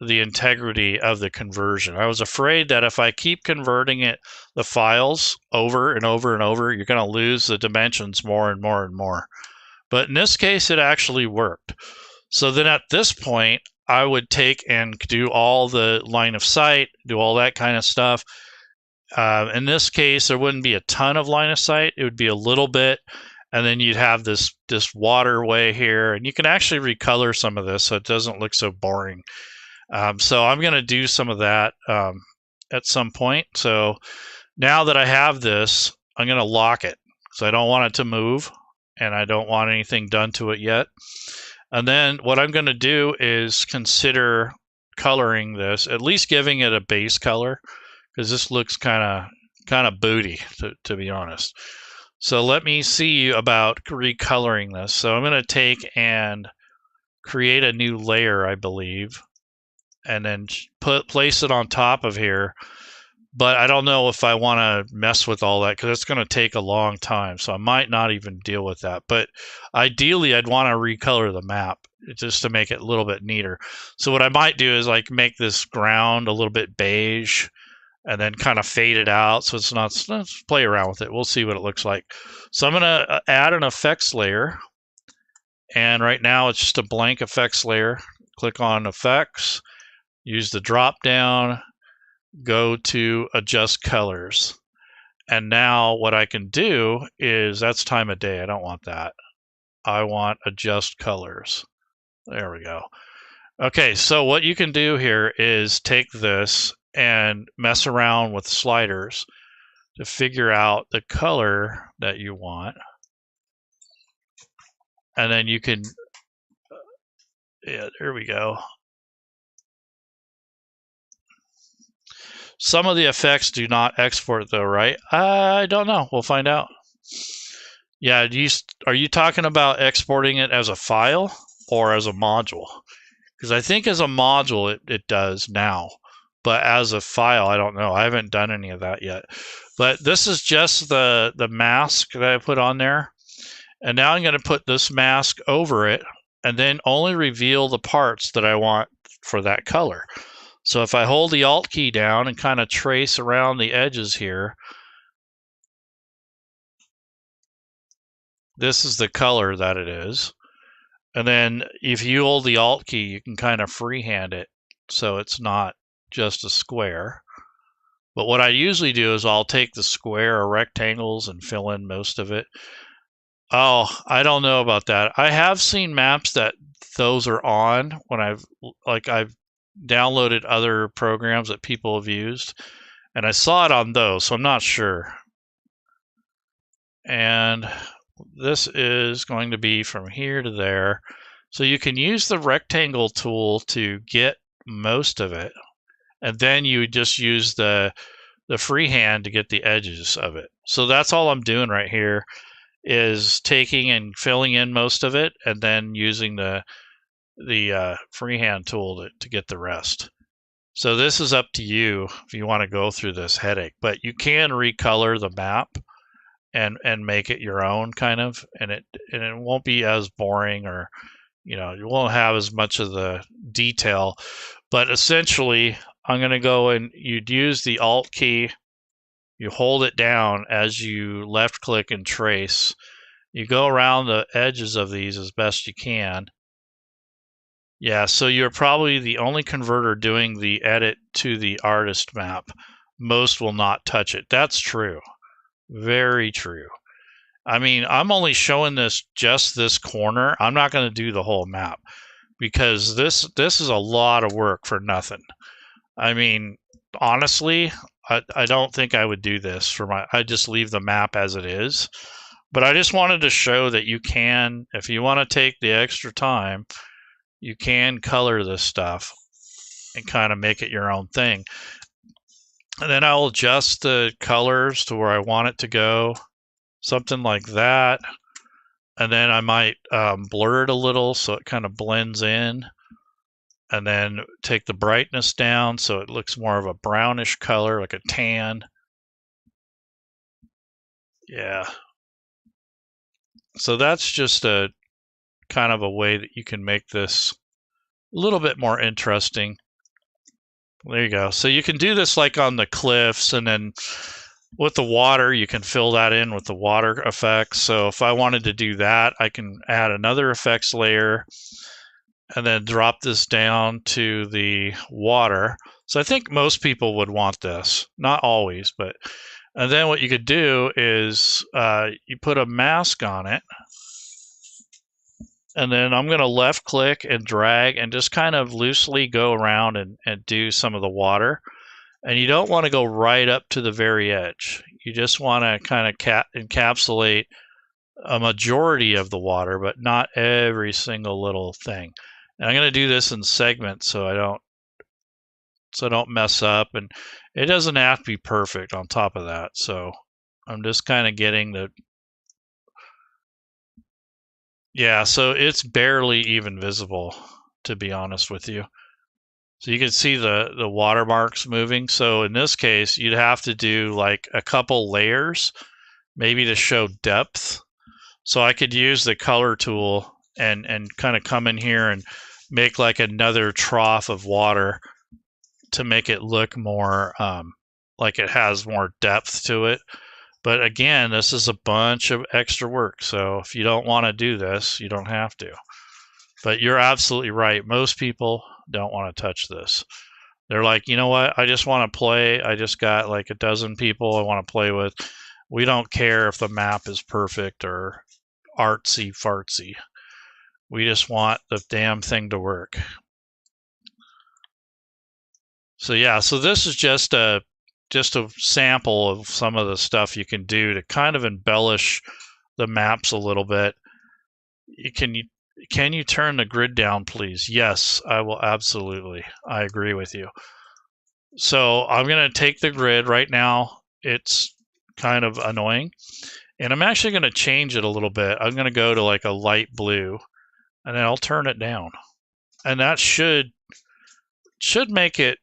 integrity of the conversion. I was afraid that if I keep converting the files over and over and over, you're going to lose the dimensions more and more and more. But in this case, it actually worked. So then at this point, I would take and do all the line of sight, do all that kind of stuff. In this case, there wouldn't be a ton of line of sight. It would be a little bit. And then you'd have this waterway here. And you can actually recolor some of this so it doesn't look so boring. So I'm going to do some of that at some point. So now that I have this, I'm going to lock it. So I don't want it to move, and I don't want anything done to it yet. And then what I'm going to do is consider coloring this, at least giving it a base color, because this looks kind of booty, to be honest. So let me see about recoloring this. So I'm going to take and create a new layer, I believe, and then place it on top of here. But I don't know if I want to mess with all that, because it's going to take a long time. So I might not even deal with that. But ideally, I'd want to recolor the map just to make it a little bit neater. So what I might do is like make this ground a little bit beige and then kind of fade it out so it's not, let's play around with it. We'll see what it looks like. So I'm going to add an effects layer. And right now it's just a blank effects layer. Click on effects, use the drop down, go to adjust colors. And now what I can do is, that's time of day. I don't want that. I want adjust colors. There we go. Okay, so what you can do here is take this and mess around with sliders to figure out the color that you want. And then you can, yeah, there we go. Some of the effects do not export though, right? I don't know. We'll find out. Yeah, are you talking about exporting it as a file or as a module? Because I think as a module it does now, but as a file, I don't know. I haven't done any of that yet. But this is just the mask that I put on there. And now I'm going to put this mask over it and then only reveal the parts that I want for that color. So if I hold the Alt key down and kind of trace around the edges here, this is the color that it is. And then if you hold the Alt key, you can kind of freehand it so it's not just a square. But what I usually do is I'll take the square or rectangles and fill in most of it. Oh, I don't know about that. I have seen maps that those are on when I've downloaded other programs that people have used, and I saw it on those, so I'm not sure. And this is going to be from here to there. So you can use the rectangle tool to get most of it, and then you just use the freehand to get the edges of it. So that's all I'm doing right here, is taking and filling in most of it and then using the freehand tool to get the rest. So this is up to you if you want to go through this headache, but you can recolor the map and make it your own kind of, and it won't be as boring, or you won't have as much of the detail. But essentially, I'm going to go and you'd use the Alt key. You hold it down as you left click and trace. You go around the edges of these as best you can. Yeah, so you're probably the only converter doing the edit to the artist map. Most will not touch it. That's true. Very true. I mean, I'm only showing just this corner. I'm not going to do the whole map because this is a lot of work for nothing. I mean, honestly, I don't think I would do this I just leave the map as it is. But I just wanted to show that you can, if you want to take the extra time, you can color this stuff and kind of make it your own thing. And then I'll adjust the colors to where I want it to go, something like that. And then I might blur it a little so it kind of blends in. And then take the brightness down so it looks more of a brownish color, like a tan. Yeah. So that's just a kind of a way that you can make this a little bit more interesting. There you go. So you can do this like on the cliffs, and then with the water, you can fill that in with the water effects. So if I wanted to do that, I can add another effects layer and then drop this down to the water. So I think most people would want this, not always, but, and then what you could do is you put a mask on it, and then I'm going to left click and drag and just kind of loosely go around and do some of the water. And you don't want to go right up to the very edge. You just want to kind of encapsulate a majority of the water, but not every single little thing. And I'm going to do this in segments so I don't mess up, and it doesn't have to be perfect on top of that. So I'm just kind of getting the, yeah, so it's barely even visible, to be honest with you. So you can see the watermarks moving. So in this case, you'd have to do like a couple layers, maybe to show depth. So I could use the color tool and kind of come in here and make like another trough of water to make it look more like it has more depth to it. But again, this is a bunch of extra work. So if you don't want to do this, you don't have to. But you're absolutely right. Most people don't want to touch this. They're like, you know what? I just want to play. I just got like a dozen people I want to play with. We don't care if the map is perfect or artsy fartsy. We just want the damn thing to work. So yeah, so this is just a sample of some of the stuff you can do to kind of embellish the maps a little bit. Can you turn the grid down, please? Yes, I will, absolutely. I agree with you. So I'm going to take the grid right now. It's kind of annoying. And I'm actually going to change it a little bit. I'm going to go to like a light blue, and then I'll turn it down. And that should make it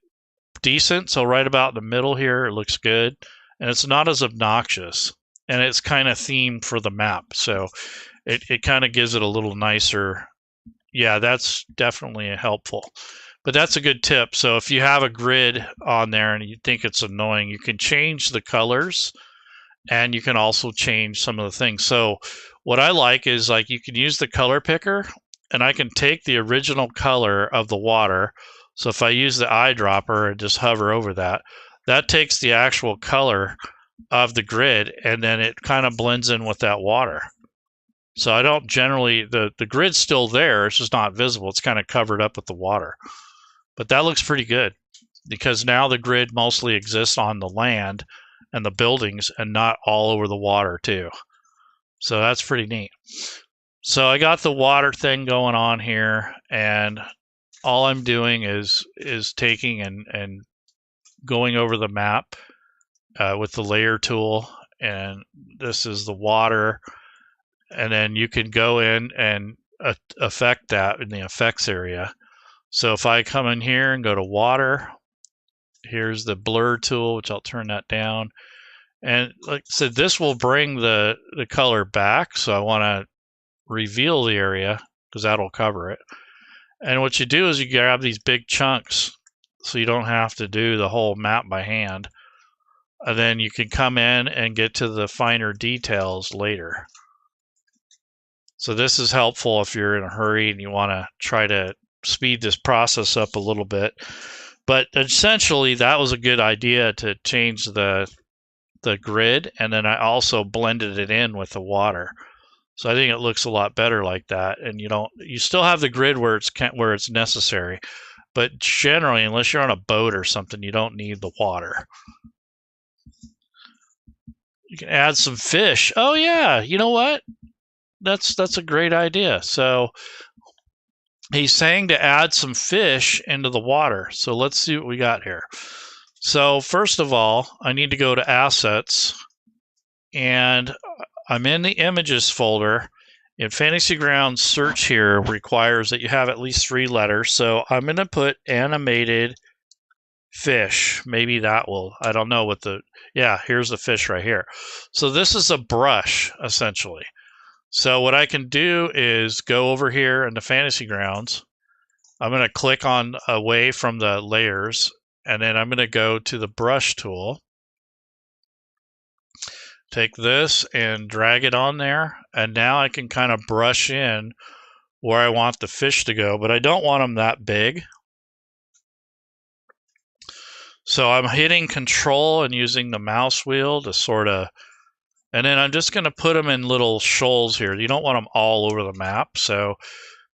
decent. So right about in the middle here, it looks good. and it's not as obnoxious, and it's kind of themed for the map, so it kind of gives it a little nicer. Yeah, that's definitely helpful. But that's a good tip. So if you have a grid on there and you think it's annoying, you can change the colors, and you can also change some of the things. So what I like is, like, you can use the color picker, and I can take the original color of the water. So if I use the eyedropper and just hover over that, that takes the actual color of the grid, and then it kind of blends in with that water. So I don't generally, the grid's still there, it's just not visible. It's kind of covered up with the water. But that looks pretty good, because now the grid mostly exists on the land and the buildings and not all over the water too. So that's pretty neat. So I got the water thing going on here, and all I'm doing is taking and going over the map with the layer tool, and this is the water, and then you can go in and affect that in the effects area. So if I come in here and go to water, here's the blur tool, which I'll turn that down. And like I said, this will bring the color back. So I want to reveal the area because that'll cover it. And what you do is you grab these big chunks so you don't have to do the whole map by hand. And then you can come in and get to the finer details later. So this is helpful if you're in a hurry and you want to try to speed this process up a little bit. But essentially, that was a good idea to change the grid, and then I also blended it in with the water. So I think it looks a lot better like that. And you still have the grid where it's necessary, but generally, unless you're on a boat or something, you don't need the water. You can add some fish. Oh yeah, you know what? That's a great idea. So he's saying to add some fish into the water. So let's see what we got here. So first of all, I need to go to Assets, and I'm in the Images folder. In Fantasy Grounds, search here requires that you have at least 3 letters. So I'm going to put animated fish. Maybe that will, I don't know what yeah, here's the fish right here. So this is a brush, essentially. So what I can do is go over here in the Fantasy Grounds. I'm going to click on away from the layers, and then I'm going to go to the brush tool. Take this and drag it on there, and now I can kind of brush in where I want the fish to go, but I don't want them that big. So I'm hitting Control and using the mouse wheel to sort of, and then I'm just going to put them in little shoals here. You don't want them all over the map, so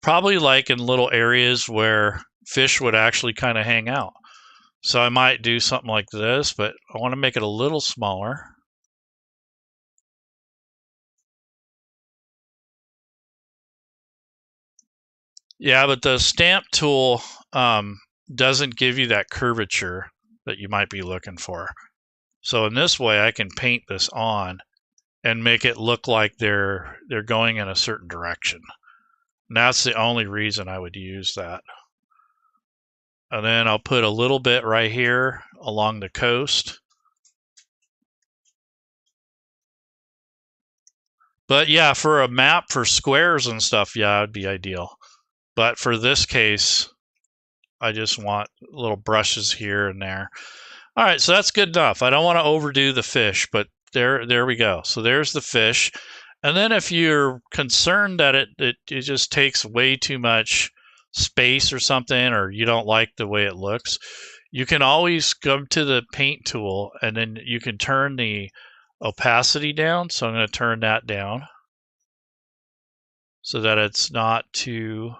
probably like in little areas where fish would actually kind of hang out. So I might do something like this, but I want to make it a little smaller. Yeah, but the stamp tool doesn't give you that curvature that you might be looking for. So in this way, I can paint this on and make it look like they're going in a certain direction. And that's the only reason I would use that. And then I'll put a little bit right here along the coast. But yeah, for a map for squares and stuff, yeah, it'd be ideal. But for this case, I just want little brushes here and there. All right, so that's good enough. I don't want to overdo the fish, but there we go. So there's the fish. And then if you're concerned that it just takes way too much space or something, or you don't like the way it looks, you can always come to the paint tool, and then you can turn the opacity down. So I'm going to turn that down so that it's not too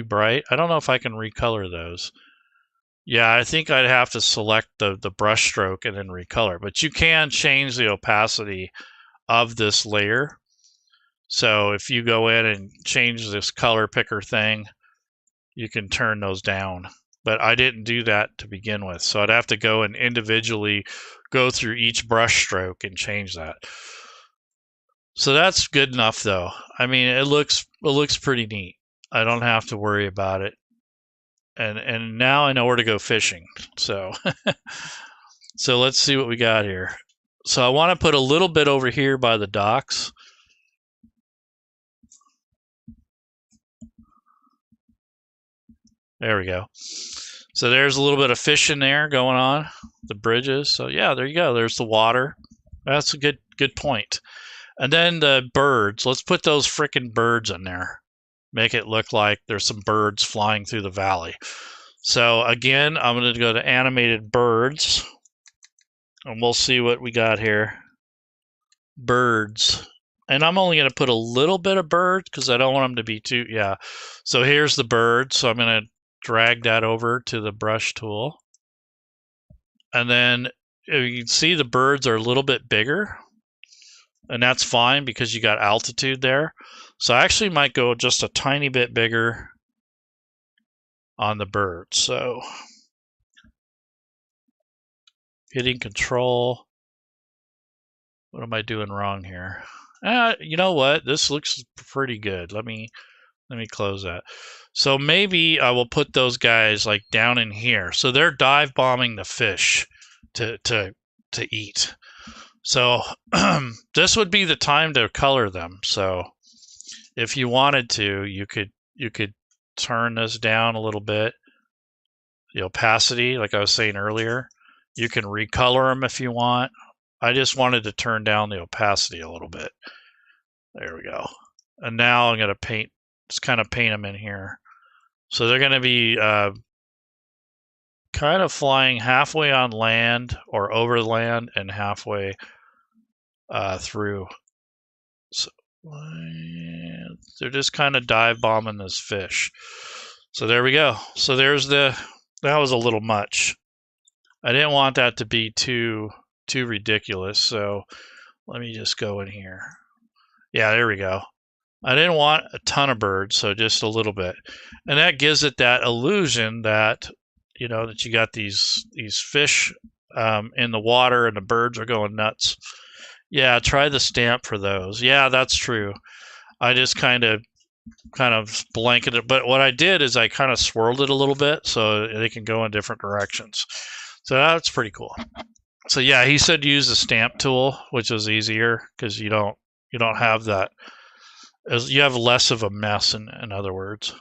bright. I don't know if I can recolor those. Yeah, I think I'd have to select the brush stroke and then recolor, but you can change the opacity of this layer. So if you go in and change this color picker thing, you can turn those down. But I didn't do that to begin with, so I'd have to go and individually go through each brush stroke and change that. So that's good enough, though. I mean, it looks pretty neat. I don't have to worry about it. And now I know where to go fishing. So so let's see what we got here. So I want to put a little bit over here by the docks. There we go. So there's a little bit of fishing there going on, the bridges. So yeah, there you go. There's the water. That's a good point. And then the birds. Let's put those frickin' birds in there. Make it look like there's some birds flying through the valley. So again, I'm going to go to animated birds, and we'll see what we got here. Birds. And I'm only going to put a little bit of birds because I don't want them to be too, yeah. So here's the bird. So I'm going to drag that over to the brush tool. And then you can see the birds are a little bit bigger. And that's fine because you got altitude there. So I actually might go just a tiny bit bigger on the bird. So hitting control. What am I doing wrong here? You know what? This looks pretty good. Let me close that. So maybe I will put those guys like down in here. So they're dive bombing the fish to eat. So this would be the time to color them. So if you wanted to, you could turn this down a little bit. The opacity, like I was saying earlier, you can recolor them if you want. I just wanted to turn down the opacity a little bit. There we go. And now I'm going to paint, just kind of paint them in here. So they're going to be kind of flying halfway on land or over land and halfway through. So they're just kind of dive bombing this fish. So there we go. So there's that was a little much. I didn't want that to be too ridiculous. So let me just go in here. Yeah, there we go. I didn't want a ton of birds, so just a little bit. And that gives it that illusion that, you know, that you got these fish in the water and the birds are going nuts. Yeah, try the stamp for those. Yeah, that's true. I just kind of blanketed it. But what I did is I kind of swirled it a little bit so they can go in different directions. So that's pretty cool. So yeah, he said use the stamp tool, which is easier because you don't have that. You have less of a mess, in other words.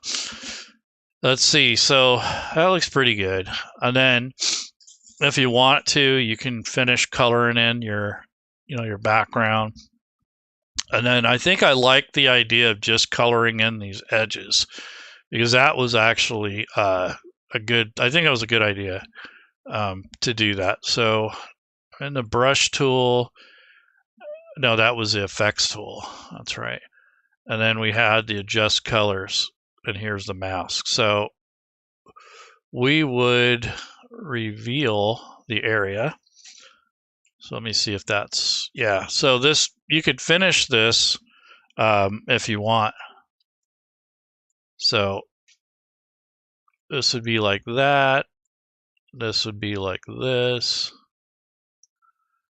Let's see. So that looks pretty good. And then if you want to, you can finish coloring in your background. And then I think I like the idea of just coloring in these edges because that was actually I think it was a good idea to do that. So in the brush tool, no, that was the effects tool. That's right. And then we had the adjust colors, and here's the mask. So we would reveal the area. So let me see if that's, yeah. So this, you could finish this if you want. So this would be like that. This would be like this.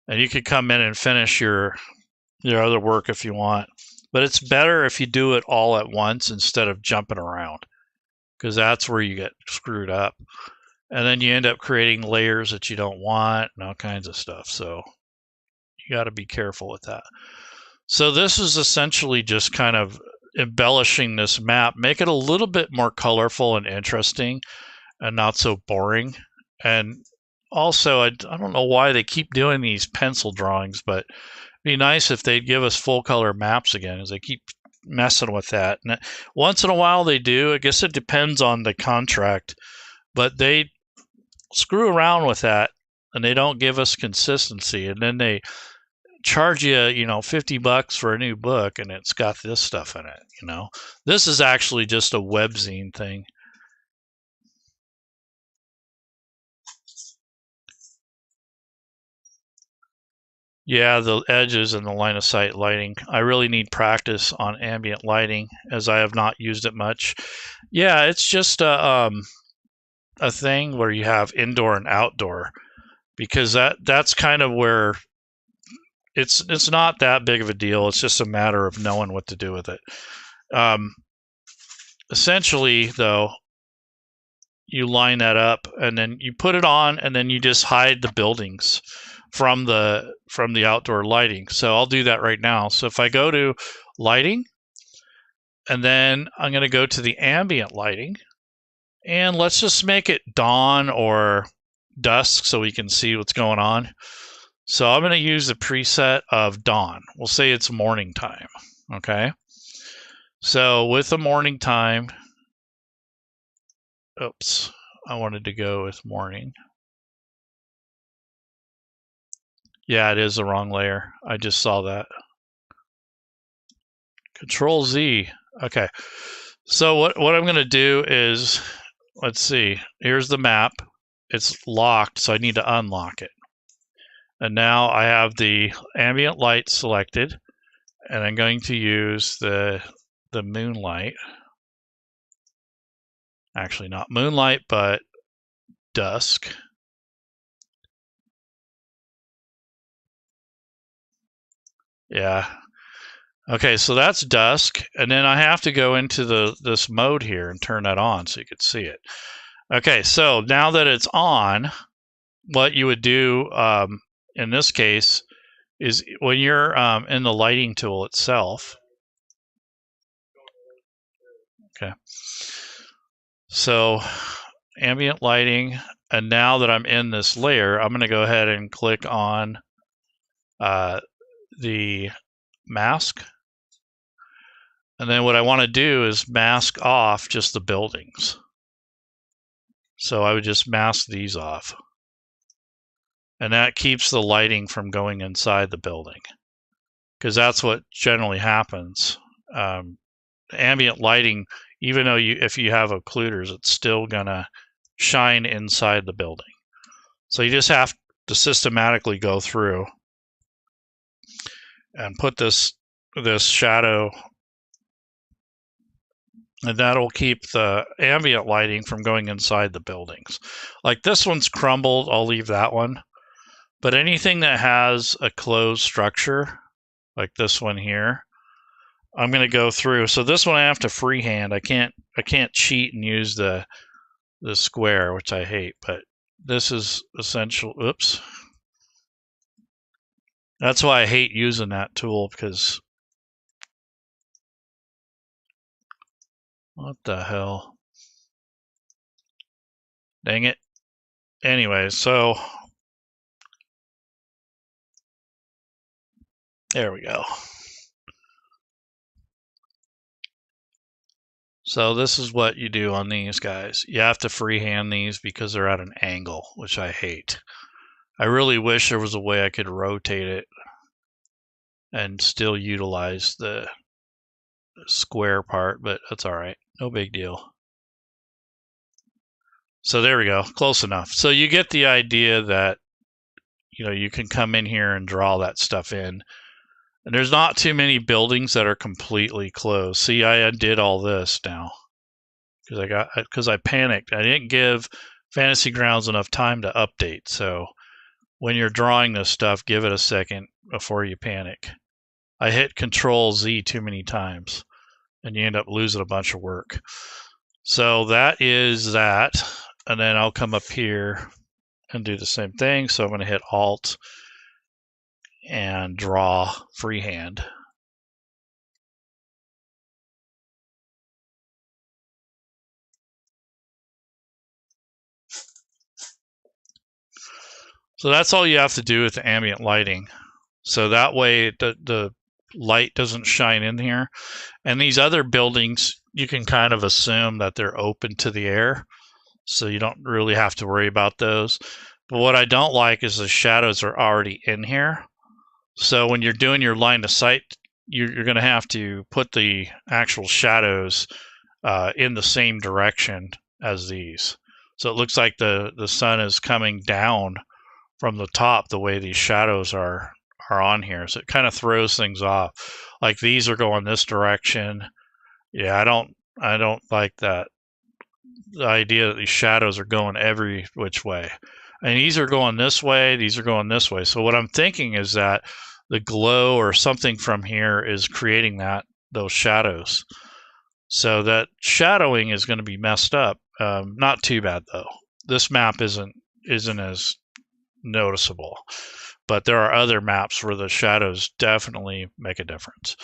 And you could come in and finish your other work if you want. But it's better if you do it all at once instead of jumping around, because that's where you get screwed up. And then you end up creating layers that you don't want and all kinds of stuff. So you got to be careful with that. So this is essentially just kind of embellishing this map, make it a little bit more colorful and interesting and not so boring. And also, I don't know why they keep doing these pencil drawings, but be nice if they'd give us full color maps again, as they keep messing with that. And once in a while they do. I guess it depends on the contract, but they screw around with that and they don't give us consistency. And then they charge you, $50 for a new book, and it's got this stuff in it. This is actually just a webzine thing. Yeah, the edges and the line of sight lighting. I really need practice on ambient lighting, as I have not used it much. Yeah, it's just a thing where you have indoor and outdoor, because that's kind of where it's not that big of a deal. It's just a matter of knowing what to do with it. Essentially, though, you line that up and then you put it on, and then you just hide the buildings from the outdoor lighting. So I'll do that right now. So if I go to lighting, and then I'm going to go to the ambient lighting, and let's just make it dawn or dusk so we can see what's going on. So I'm going to use the preset of dawn. We'll say it's morning time. Okay. So with the morning time, oops, I wanted to go with morning. Yeah, it is the wrong layer. I just saw that. Control Z. Okay. So what I'm going to do is, let's see. Here's the map. It's locked, so I need to unlock it. And now I have the ambient light selected, and I'm going to use the moonlight. Actually, not moonlight, but dusk. Yeah. Okay, so that's dusk, and then I have to go into this mode here and turn that on so you can see it. Okay, so now that it's on, what you would do in this case is when you're in the lighting tool itself. Okay. So ambient lighting, and now that I'm in this layer, I'm going to go ahead and click on the mask. And then what I want to do is mask off just the buildings. So I would just mask these off. And that keeps the lighting from going inside the building, because that's what generally happens. Ambient lighting, even though if you have occluders, it's still gonna shine inside the building. So you just have to systematically go through and put this shadow, and that'll keep the ambient lighting from going inside the buildings. Like this one's crumbled, I'll leave that one. But anything that has a closed structure, like this one here, I'm going to go through. So this one I have to freehand. I can't cheat and use the square, which I hate, but this is essential. Oops. That's why I hate using that tool, because what the hell? Dang it. Anyway, so there we go. So this is what you do on these guys. You have to freehand these because they're at an angle, which I hate. I really wish there was a way I could rotate it and still utilize the square part, but that's all right. No big deal. So there we go. Close enough. So you get the idea that, you know, you can come in here and draw that stuff in. And there's not too many buildings that are completely closed. See, I undid all this now because I panicked. I didn't give Fantasy Grounds enough time to update. So when you're drawing this stuff, give it a second before you panic. I hit Control Z too many times, and you end up losing a bunch of work. So that is that. And then I'll come up here and do the same thing. So I'm going to hit Alt and draw freehand. So that's all you have to do with the ambient lighting. So that way the light doesn't shine in here. And these other buildings, you can kind of assume that they're open to the air. So you don't really have to worry about those. But what I don't like is the shadows are already in here. So when you're doing your line of sight, you're going to have to put the actual shadows in the same direction as these. So it looks like the sun is coming down from the top the way these shadows are on here. So it kind of throws things off. Like these are going this direction. Yeah, I don't like that. The idea that these shadows are going every which way. And these are going this way, these are going this way. So what I'm thinking is that the glow or something from here is creating those shadows. So that shadowing is going to be messed up. Not too bad though. This map isn't as noticeable. but there are other maps where the shadows definitely make a difference.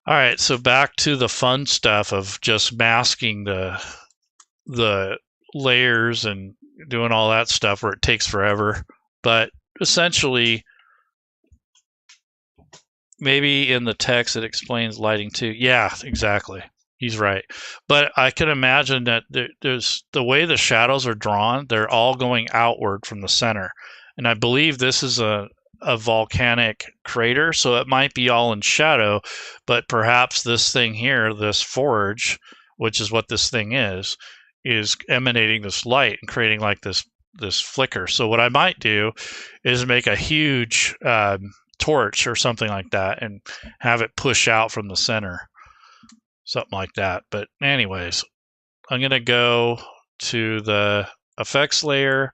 All right, so back to the fun stuff of just masking the layers and doing all that stuff where it takes forever. But essentially, maybe in the text it explains lighting too. Yeah, exactly. He's right. But I can imagine that there's the way the shadows are drawn, they're all going outward from the center. And I believe this is a volcanic crater, so it might be all in shadow, but perhaps this thing here, this forge, which is what this thing is emanating this light and creating like this flicker. So what I might do is make a huge torch or something like that and have it push out from the center, something like that. But anyways, I'm gonna go to the effects layer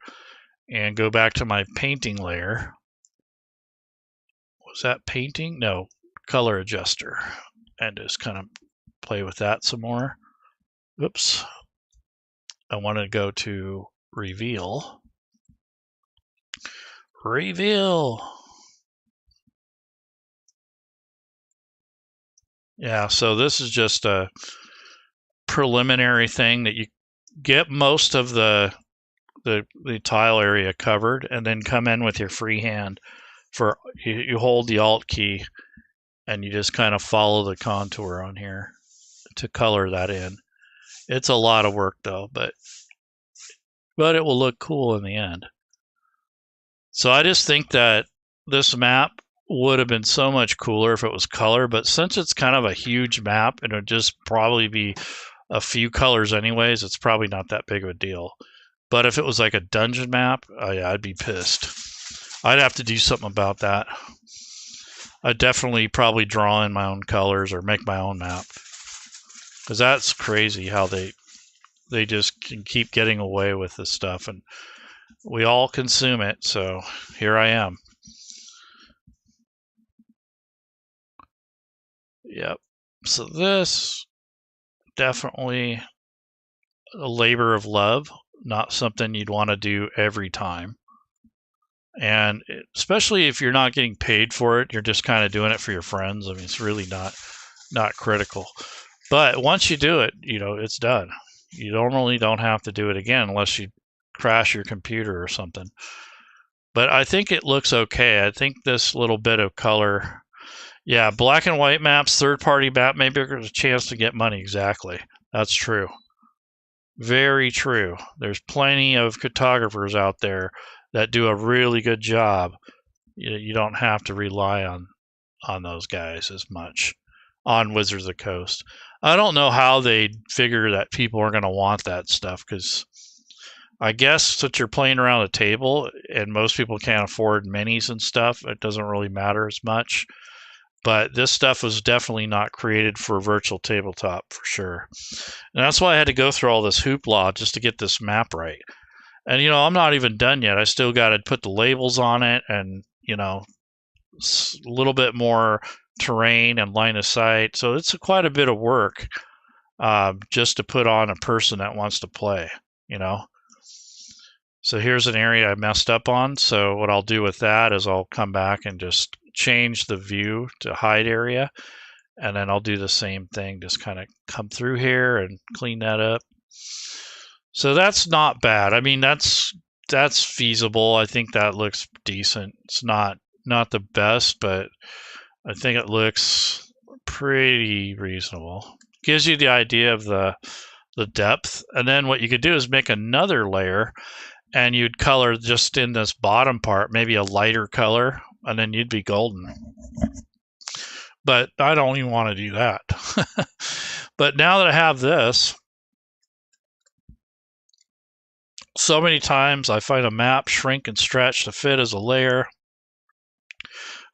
and go back to my painting layer. Was that painting? No, color adjuster, and just kind of play with that some more. Oops. I want to go to reveal. Yeah, so this is just a preliminary thing that you get most of the tile area covered, and then come in with your free hand. For you hold the Alt key and you just kind of follow the contour on here to color that in. It's a lot of work though, but it will look cool in the end. So I just think that this map would have been so much cooler if it was color, but since it's kind of a huge map and it would just probably be a few colors anyways, it's probably not that big of a deal. But if it was like a dungeon map, I'd be pissed. I'd have to do something about that. I'd definitely probably draw in my own colors or make my own map, because that's crazy how they just can keep getting away with this stuff, and we all consume it. So here I am. Yep. So this definitely a labor of love, not something you'd want to do every time. And especially if you're not getting paid for it, you're just kind of doing it for your friends. I mean, it's really not critical. But once you do it, it's done. You normally don't have to do it again unless you crash your computer or something. But I think it looks okay. I think this little bit of color, yeah, black and white maps, third-party map, maybe there's a chance to get money. Exactly. That's true. Very true. There's plenty of cartographers out there that do a really good job. You don't have to rely on those guys as much on Wizards of the Coast. I don't know how they figure that people are going to want that stuff, because I guess since you're playing around a table and most people can't afford minis and stuff, it doesn't really matter as much. But this stuff was definitely not created for virtual tabletop for sure. And that's why I had to go through all this hoopla just to get this map right. And, I'm not even done yet. I still got to put the labels on it and, a little bit more terrain and line of sight. So it's quite a bit of work just to put on a person that wants to play, So here's an area I messed up on. So what I'll do with that is I'll come back and just change the view to hide area. And then I'll do the same thing, just kind of come through here and clean that up. So that's not bad. I mean, that's feasible. I think that looks decent. It's not the best, but I think it looks pretty reasonable. Gives you the idea of the depth. And then what you could do is make another layer, and you'd color just in this bottom part, maybe a lighter color, and then you'd be golden. But I don't even want to do that. But now that I have this, so many times I find a map shrink and stretch to fit as a layer.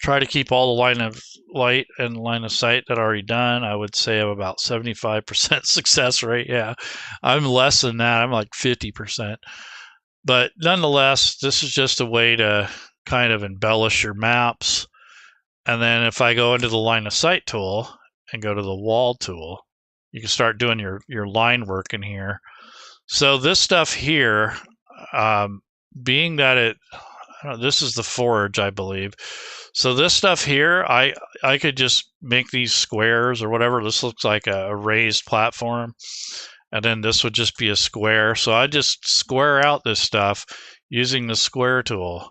Try to keep all the line of light and line of sight that I already done. I would say I'm about 75% success rate. Yeah, I'm less than that. I'm like 50%. But nonetheless, this is just a way to kind of embellish your maps. And then if I go into the line of sight tool and go to the wall tool, you can start doing your line work in here. So this stuff here, being that this is the forge, I believe. So this stuff here, I could just make these squares or whatever. This looks like a raised platform, and then this would just be a square. So I just square out this stuff using the square tool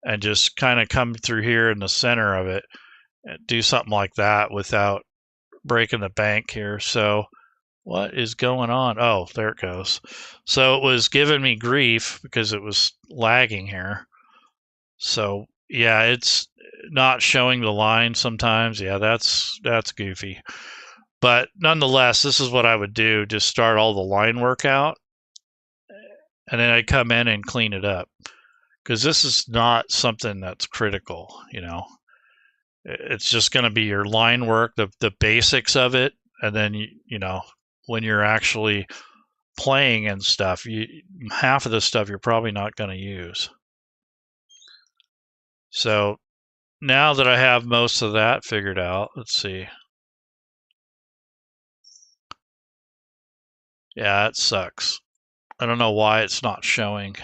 and just kind of come through here in the center of it and do something like that without breaking the bank here. So what is going on? Oh, there it goes. So it was giving me grief because it was lagging here. So yeah, it's not showing the line sometimes. Yeah, that's goofy. But nonetheless, this is what I would do. Just start all the line work out, and then I come in and clean it up. Because this is not something that's critical, you know. It's just going to be your line work, the basics of it, and then, you know, when you're actually playing and stuff, half of the stuff you're probably not going to use. So now that I have most of that figured out, let's see. Yeah, it sucks. I don't know why it's not showing.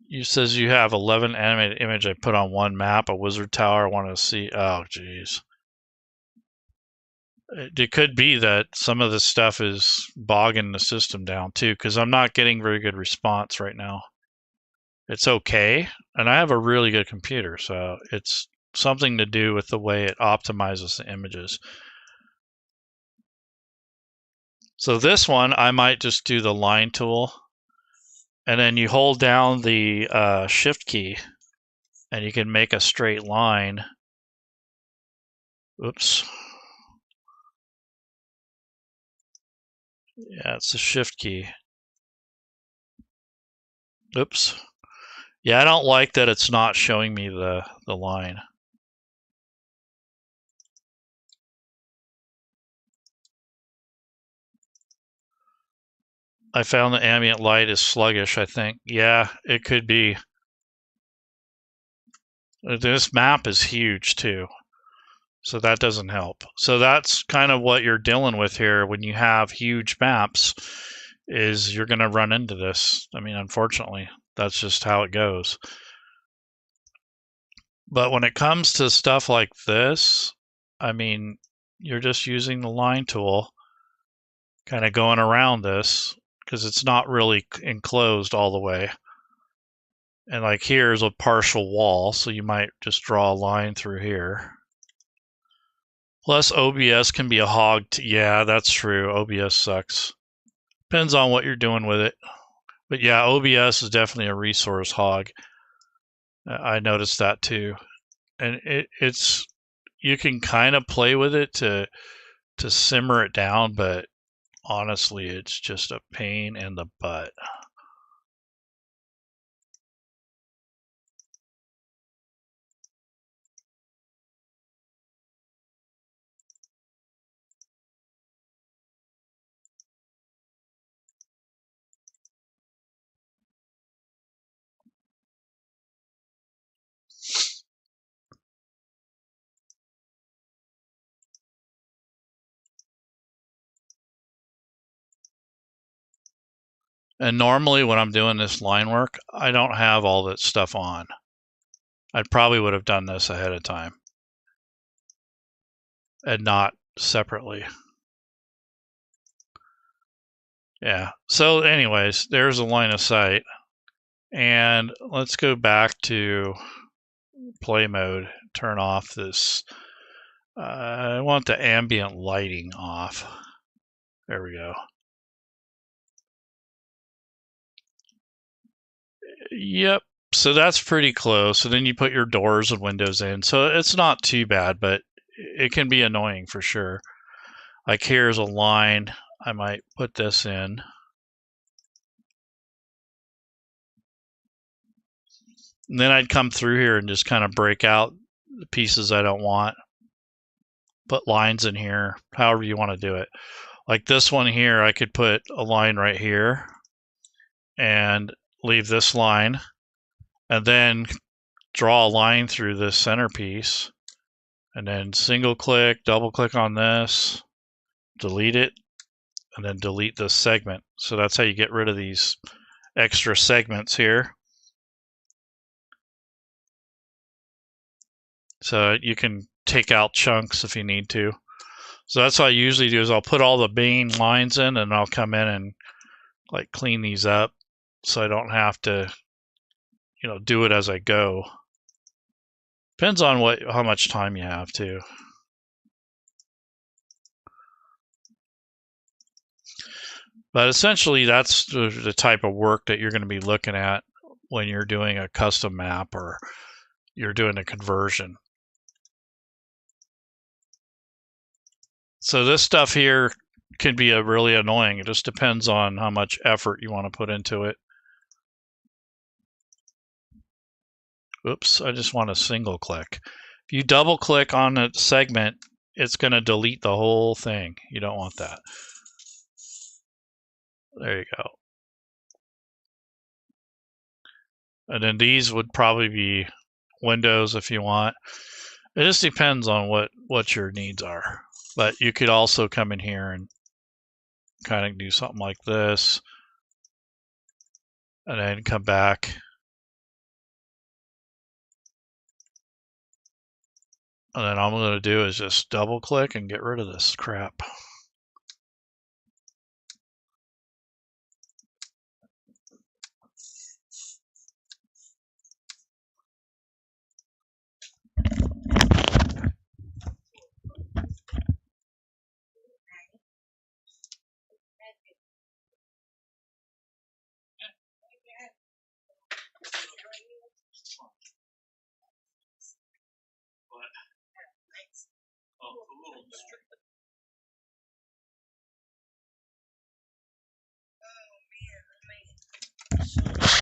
You says you have 11 animated image I put on one map, a wizard tower I want to see. Oh, geez. It could be that some of this stuff is bogging the system down too, because I'm not getting very good response right now. It's okay, and I have a really good computer, so it's something to do with the way it optimizes the images. So this one, I might just do the line tool, and then you hold down the shift key, and you can make a straight line. Oops. Yeah, it's the shift key. Oops. Yeah, I don't like that it's not showing me the line. I found the ambient light is sluggish, I think. Yeah, it could be. This map is huge too, so that doesn't help. So that's kind of what you're dealing with here when you have huge maps, is you're going to run into this. I mean, unfortunately, that's just how it goes. But when it comes to stuff like this, I mean, you're just using the line tool, kind of going around this, because it's not really enclosed all the way. And like here's a partial wall, so you might just draw a line through here. Plus OBS can be a hog. Yeah, that's true. OBS sucks. Depends on what you're doing with it. But yeah, OBS is definitely a resource hog. I noticed that too. And it's you can kind of play with it to simmer it down, but honestly, it's just a pain in the butt. And normally when I'm doing this line work, I don't have all that stuff on. I probably would have done this ahead of time and not separately. Yeah, so anyways, there's a line of sight. And let's go back to play mode, turn off this. I want the ambient lighting off. There we go. Yep, so that's pretty close. So then you put your doors and windows in. So it's not too bad, but it can be annoying for sure. Like here's a line. I might put this in. And then I'd come through here and just kind of break out the pieces I don't want. Put lines in here, however you want to do it. Like this one here, I could put a line right here and leave this line, and then draw a line through this centerpiece, and then single click, double click on this, delete it, and then delete this segment. So that's how you get rid of these extra segments here. So you can take out chunks if you need to. So that's what I usually do is I'll put all the main lines in and I'll come in and like clean these up so I don't have to, do it as I go. Depends on how much time you have too. But essentially that's the type of work that you're going to be looking at when you're doing a custom map or you're doing a conversion. So this stuff here can be really annoying. It just depends on how much effort you want to put into it. Oops, I just want to single click. If you double click on a segment, it's going to delete the whole thing. You don't want that. There you go. And then these would probably be windows if you want. It just depends on what your needs are. But you could also come in here and kind of do something like this. And then come back. And then all I'm going to do is just double click and get rid of this crap.